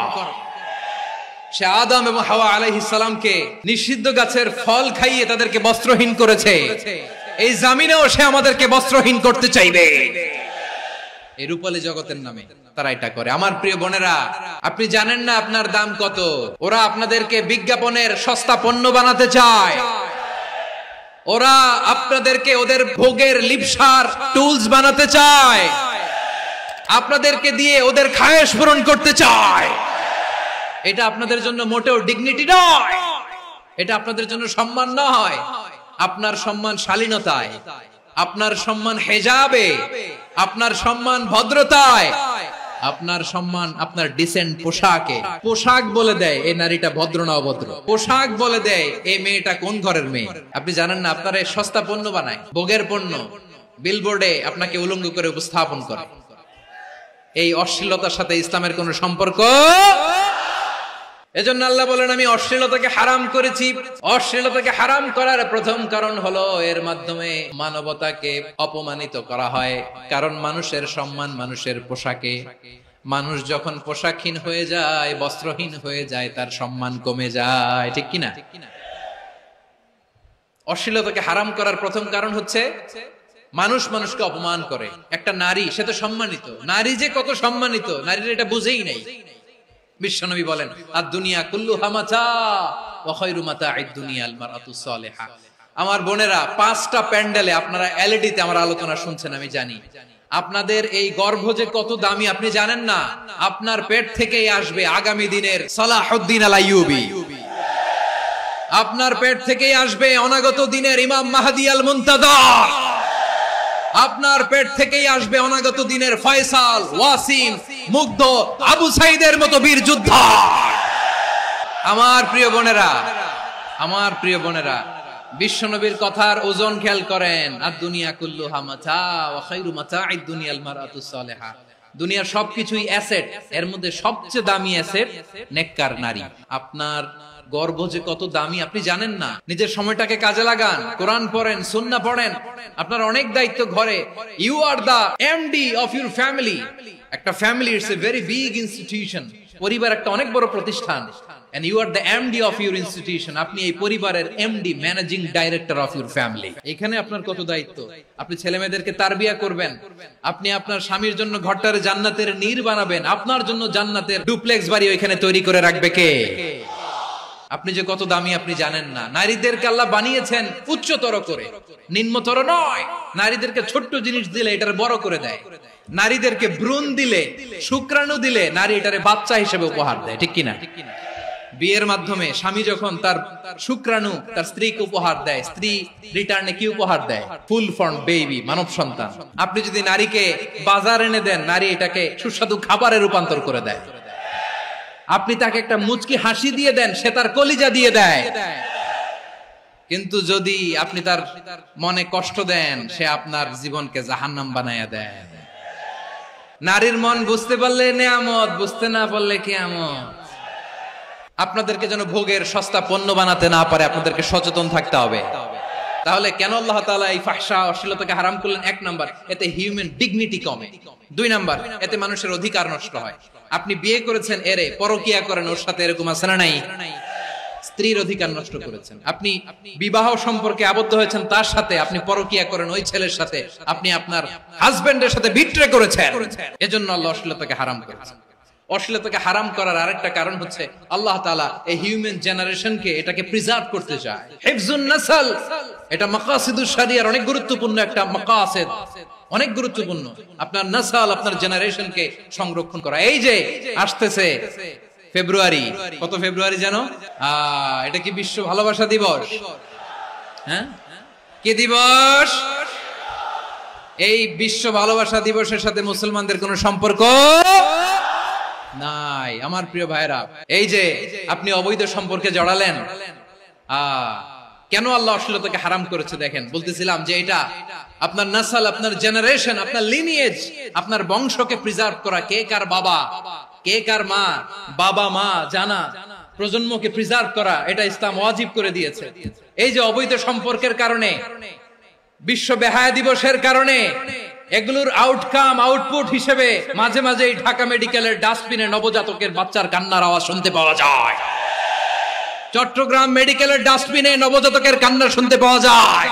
সে আদম এবং হাওয়া আলাইহিস সালামকে নিষিদ্ধ গাছের ফল খাইয়ে তাদেরকে বস্ত্রহীন করেছে। এই জামিনেও সে আমাদেরকে বস্ত্রহীন করতে চাইবে। এই রূপালী জগতের নামে তারা এটা করে। আমার প্রিয় বোনেরা, আপনি জানেন না আপনার দাম কত। ওরা আপনাদেরকে বিজ্ঞাপনের সস্তা পণ্য বানাতে চায়। ওরা আপনাদেরকে ওদের ভোগের লিপসার টুলস বানাতে চায়। আপনাদেরকে দিয়ে ওদের খায়েশ পূরণ করতে চায়। এটা আপনাদের জন্য মোটেও ডিগনিটি নয়, এটা আপনাদের জন্য সম্মান নয়। আপনার সম্মান শালীনতায়, আপনার সম্মান হেজাবে, আপনার সম্মান ভদ্রতায়, আপনার সম্মান আপনার ডিসেন্ট পোশাকে। পোশাক বলে দেয় এই নারীটা ভদ্র না অভদ্র, পোশাক বলে দেয় এই মেয়েটা কোন ঘরের মেয়ে। আপনি জানেন না, আপনারা সস্তা পণ্য বানায়, ভোগের পণ্য, বিলবোর্ডে আপনাকে উলঙ্গ করে উপস্থাপন করে। এই অশ্লীলতার সাথে ইসলামের কোন সম্পর্ক। এজন্য আল্লাহ বলেন আমি অশ্লীলতাকে হারাম করেছি। অশ্লীলতাকে হারাম করার প্রথম কারণ হলো এর মাধ্যমে মানবতাকে অপমানিত করা হয়। কারণ মানুষের সম্মান মানুষের পোশাকে। মানুষ যখন পোশাকহীন হয়ে যায়, বস্ত্রহীন হয়ে যায়, তার সম্মান কমে যায়, ঠিক কিনা? অশ্লীলতাকে হারাম করার প্রথম কারণ হচ্ছে মানুষ মানুষকে অপমান করে। একটা নারী, সে তো সম্মানিত, নারী যে কত সম্মানিত নারীরা এটা বুঝেই নাই। বিশ্বনবী বলেন আদ-দুনিয়া কুল্লুহা মাতা ওয়া খায়রু মাতা'আদ দুনিয়া আল মারআতু সালিহা। আমার বোনেরা, 5টা প্যান্ডেলে আপনারা এলইডিতে আমার আলোচনা শুনছেন, আমি জানি। আপনাদের এই গর্ভ যে কত দামি আপনি জানেন না। আপনার পেট থেকেই আসবে আগামী দিনের সালাহুদ্দিন আল আইয়ুবী। আপনার পেট থেকেই আসবে অনাগত দিনের ইমাম মাহদী আল মুনতাযর। আপনার পেট থেকেই আসবে অনাগত দিনের ফয়সাল, ওয়াসিম, মুগ্ধ, আবু সাইদের মতো বীর যোদ্ধা। আমার প্রিয় বোনেরা, আমার প্রিয় বোনেরা, বিশ্বনবীর কথার ওজন খেয়াল করেন। আদ-দুনিয়া কুল্লুহা মাতা ওয়া খায়রু মাতা'আদ দুনিয়া আল মারআতু সালিহা। দুনিয়ার সবকিছুই অ্যাসেট, এর মধ্যে সবচেয়ে দামি অ্যাসেট নেককার নারী। আপনার গর্ভ যে কত দামি আপনি জানেন না। নিজের সময়টাকে কাজে লাগান, কোরআন পড়েন, সুন্নাহ পড়েন। আপনার অনেক দায়িত্ব ঘরে। You are the MD of your family. একটা family it's a very big institution. পরিবার একটা অনেক বড় প্রতিষ্ঠান। and you are the MD of your institution. আপনি এই পরিবারের MD, managing director of your family. এখানে আপনার কত দায়িত্ব। আপনি ছেলেমেয়েদেরকে তারবিয়া করবেন, আপনি আপনার স্বামীর জন্য ঘরটারে জান্নাতের নীর বানাবেন, আপনার জন্য জান্নাতের ডুপ্লেক্স বাড়ি ওইখানে তৈরি করে রাখবে কে? আপনি যে কত দামি আপনি জানেন না। নারীদেরকে আল্লাহ বানিয়েছেন উচ্চতর করে, নিম্নতর নয়। নারীদেরকে ছোট্ট জিনিস দিলে এটারে বড় করে দেয়। নারীদেরকে ভ্রূণ দিলে, শুক্রাণু দিলে নারী এটারে বাচ্চা হিসেবে উপহার দেয়, ঠিক কিনা? বিয়ের মাধ্যমে স্বামী যখন তার শুক্রাণু তার স্ত্রীকে উপহার দেয়, স্ত্রী রিটার্নে কি উপহার দেয়? ফুল ফর্ম বেবি, মানব সন্তান। আপনি যদি নারীকে বাজার এনে দেন, নারী এটাকে সুস্বাদু খাবারে রূপান্তর করে দেয়। আপনি তাকে একটা মুচকি হাসি দিয়ে দেন, সে তার কলিজা দিয়ে দেয়। কিন্তু যদি আপনি তার মনে কষ্ট দেন, সে আপনার জীবনকে জাহান্নাম বানায়া দেয়। নারীর মন বুঝতে পারলে নেয়ামত, বুঝতে না পারলে কিয়ামত। আপনাদেরকে যেন ভোগের সস্তা পণ্য বানাতে না পারে, আপনাদেরকে সচেতন থাকতে হবে। তাহলে কেন আল্লাহ তাআলা এই ফাহশা অশ্লীলতাকে হারাম করলেন? 1 নাম্বার, এতে হিউম্যান ডিগনিটি কমে। 2 নাম্বার, এতে মানুষের অধিকার নষ্ট হয়। আপনি বিয়ে করেছেন, এরে পরকিয়া করেন, ওর সাথে এরকম আছে না নাই? স্ত্রীর অধিকার নষ্ট করেছেন। আপনি বিবাহ সম্পর্কে আবদ্ধ হয়েছেন তার সাথে, আপনি পরকিয়া করেন ওই ছেলের সাথে, আপনি আপনার হাজবেন্ডের সাথে বিট্রে করেছেন। এজন্য আল্লাহ অশ্লীলতাকে হারাম করেছেন। অশ্লীলতাকে হারাম করার আরেকটা কারণ হচ্ছে আল্লাহ তাআলা এই হিউম্যান জেনারেশনকে এটাকে প্রিজার্ভ করতে চায়। হিফজুন নাসল, এটা মাকাসিদুশ শরিয়ার অনেক গুরুত্বপূর্ণ একটা মাকাসিদ, অনেক গুরুত্বপূর্ণ। আপনার নাসল, আপনার জেনারেশনকে সংরক্ষণ করা। এই যে আসতেছে ফেব্রুয়ারি, কত ফেব্রুয়ারি জানো? এটা কি বিশ্ব ভালোবাসা দিবস? হ্যাঁ, কি দিবস? এই বিশ্ব ভালোবাসা দিবসের সাথে মুসলমানদের কোনো সম্পর্ক নাই। আমার প্রিয় ভাইরা, এই যে আপনি অবৈধ সম্পর্কে জড়ালেন, কেন আল্লাহ অশ্লীলতাকে হারাম করেছে দেখেন। বলতেছিলাম যে এটা আপনার নাসল, আপনার জেনারেশন, আপনার লিনিয়েজ, আপনার বংশকে প্রিজার্ভ করা। কে কার বাবা, কে কার মা, বাবা মা জানা, প্রজন্মকে প্রিজার্ভ করা, এটা ইসলাম ওয়াজিব করে দিয়েছে। এই যে অবৈধ সম্পর্কের কারণে, বিশ্ব বেহায়া দিবসের কারণে, এগুলোর আউটকাম, আউটপুট হিসেবে মাঝে মাঝে এই ঢাকা মেডিকেলের ডাস্টবিনে নবজাতকের বাচ্চার কান্নার আওয়াজ শুনতে পাওয়া যায়। চট্টগ্রাম মেডিকেলের ডাস্টবিনে নবজাতকের কান্না শুনতে পাওয়া যায়।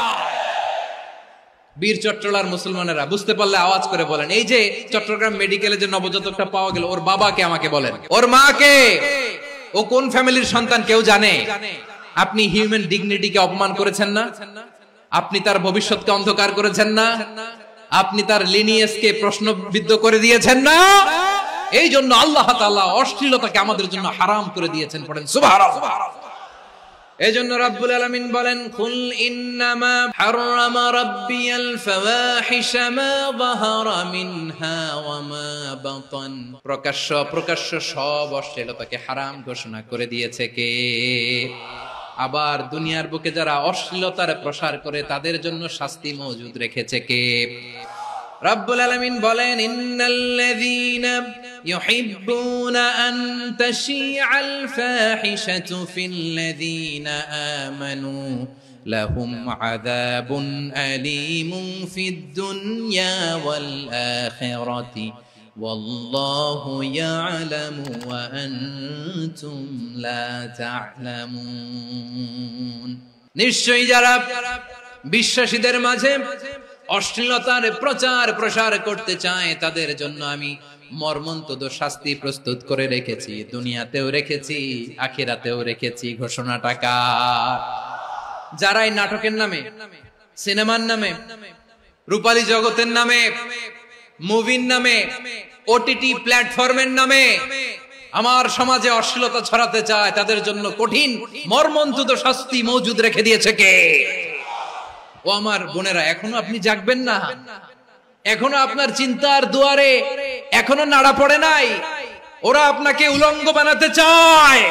বীর চট্টলার মুসলমানেরা বুঝতে পারলে আওয়াজ করে বলেন, এই যে চট্টগ্রাম মেডিকেলে যে নবজাতকটা পাওয়া গেল, ওর বাবাকে আমাকে বলেন, ওর মাকে, ও কোন ফ্যামিলির সন্তান কেউ জানে? আপনি হিউম্যান ডিগনিটিকে অপমান করেছেন না? আপনি তার ভবিষ্যৎকে অন্ধকার করেছেন না? আপনি তার লিনিয়েজকে প্রশ্নবিদ্ধ করে দিয়েছেন না? এই জন্য আল্লাহ তাআলা অশ্লীলতাকে আমাদের জন্য হারাম করে দিয়েছেন। পড়েন সুবহানাল্লাহ। এজন্য রাব্বুল আলামিন বলেন, কুল ইন্নামা হারামা রাব্বিয়াল ফাওয়াহিশা মা যাহারা মিনহা ওয়া মা বাতান, প্রকাশ্য অপ্রকাশ্য সব অশ্লীলতাকে হারাম ঘোষণা করে দিয়েছে কে? আবার দুনিয়ার বুকে যারা অশ্লীলতার প্রসার করে তাদের জন্য শাস্তি মজুদ রেখেছে কে? রাব্বুল আলামিন বলেন, ইন্নাল্লাযীনা ইউহিব্বুনা আন তাশিআল ফাহিশাতু ফিল্লাযীনা আমানু লাহুম আযাবুন আলীমুন ফিদ দুনিয়া ওয়াল আখিরাতি ওয়াল্লাহু ইয়ালামু ওয়া আনতুম লা তা'লামুন। নিশ্চয়ই যারা বিশ্বাসীদের মাঝে অশ্লীলতার প্রচার প্রসার করতে চায় তাদের জন্য আমি মর্মন্তুদ শাস্তি প্রস্তুত করে রেখেছি, দুনিয়াতেও রেখেছি, আখিরাতেও রেখেছি। ঘোষণাটা কার? যারাই নাটকের নামে, সিনেমার নামে, রূপালী জগতের নামে, মুভির নামে, ওটিটি প্ল্যাটফর্মের নামে আমার সমাজে অশ্লীলতা ছড়াতে চায় তাদের জন্য কঠিন মর্মন্তুদ শাস্তি মজুদ রেখে দিয়েছে কে? ও আমার বোনেরা, এখনো আপনি জাগবেন না? এখনো আপনার চিন্তার দুয়ারে এখনো নাড়া পড়ে নাই? ওরা আপনাকে উলঙ্গ বানাতে চায়,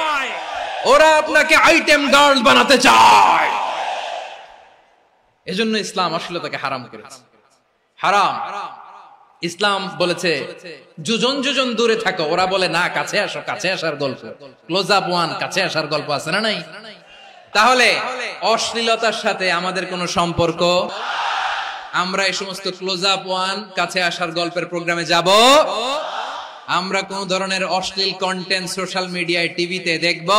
ওরা আপনাকে আইটেম গার্ল বানাতে চায়। এজন্য ইসলাম অশ্লীলতাকে হারাম করেছে। হারাম। ইসলাম বলেছে যোজন যোজন দূরে থাকো, ওরা বলে না কাছে আসো, কাছে আসার গল্প, ক্লোজ আপ ওয়ান, কাছে আসার গল্প আছে না নাই? তাহলে অশ্লীলতার সাথে আমাদের কোনো সম্পর্ক? আমরা এই সমস্ত ক্লোজ আপ ওয়ান, কাছে আসার গল্পের প্রোগ্রামে যাব? আমরা কোন ধরনের অশ্লীল কন্টেন্ট সোশ্যাল মিডিয়ায়, টিভিতে দেখব?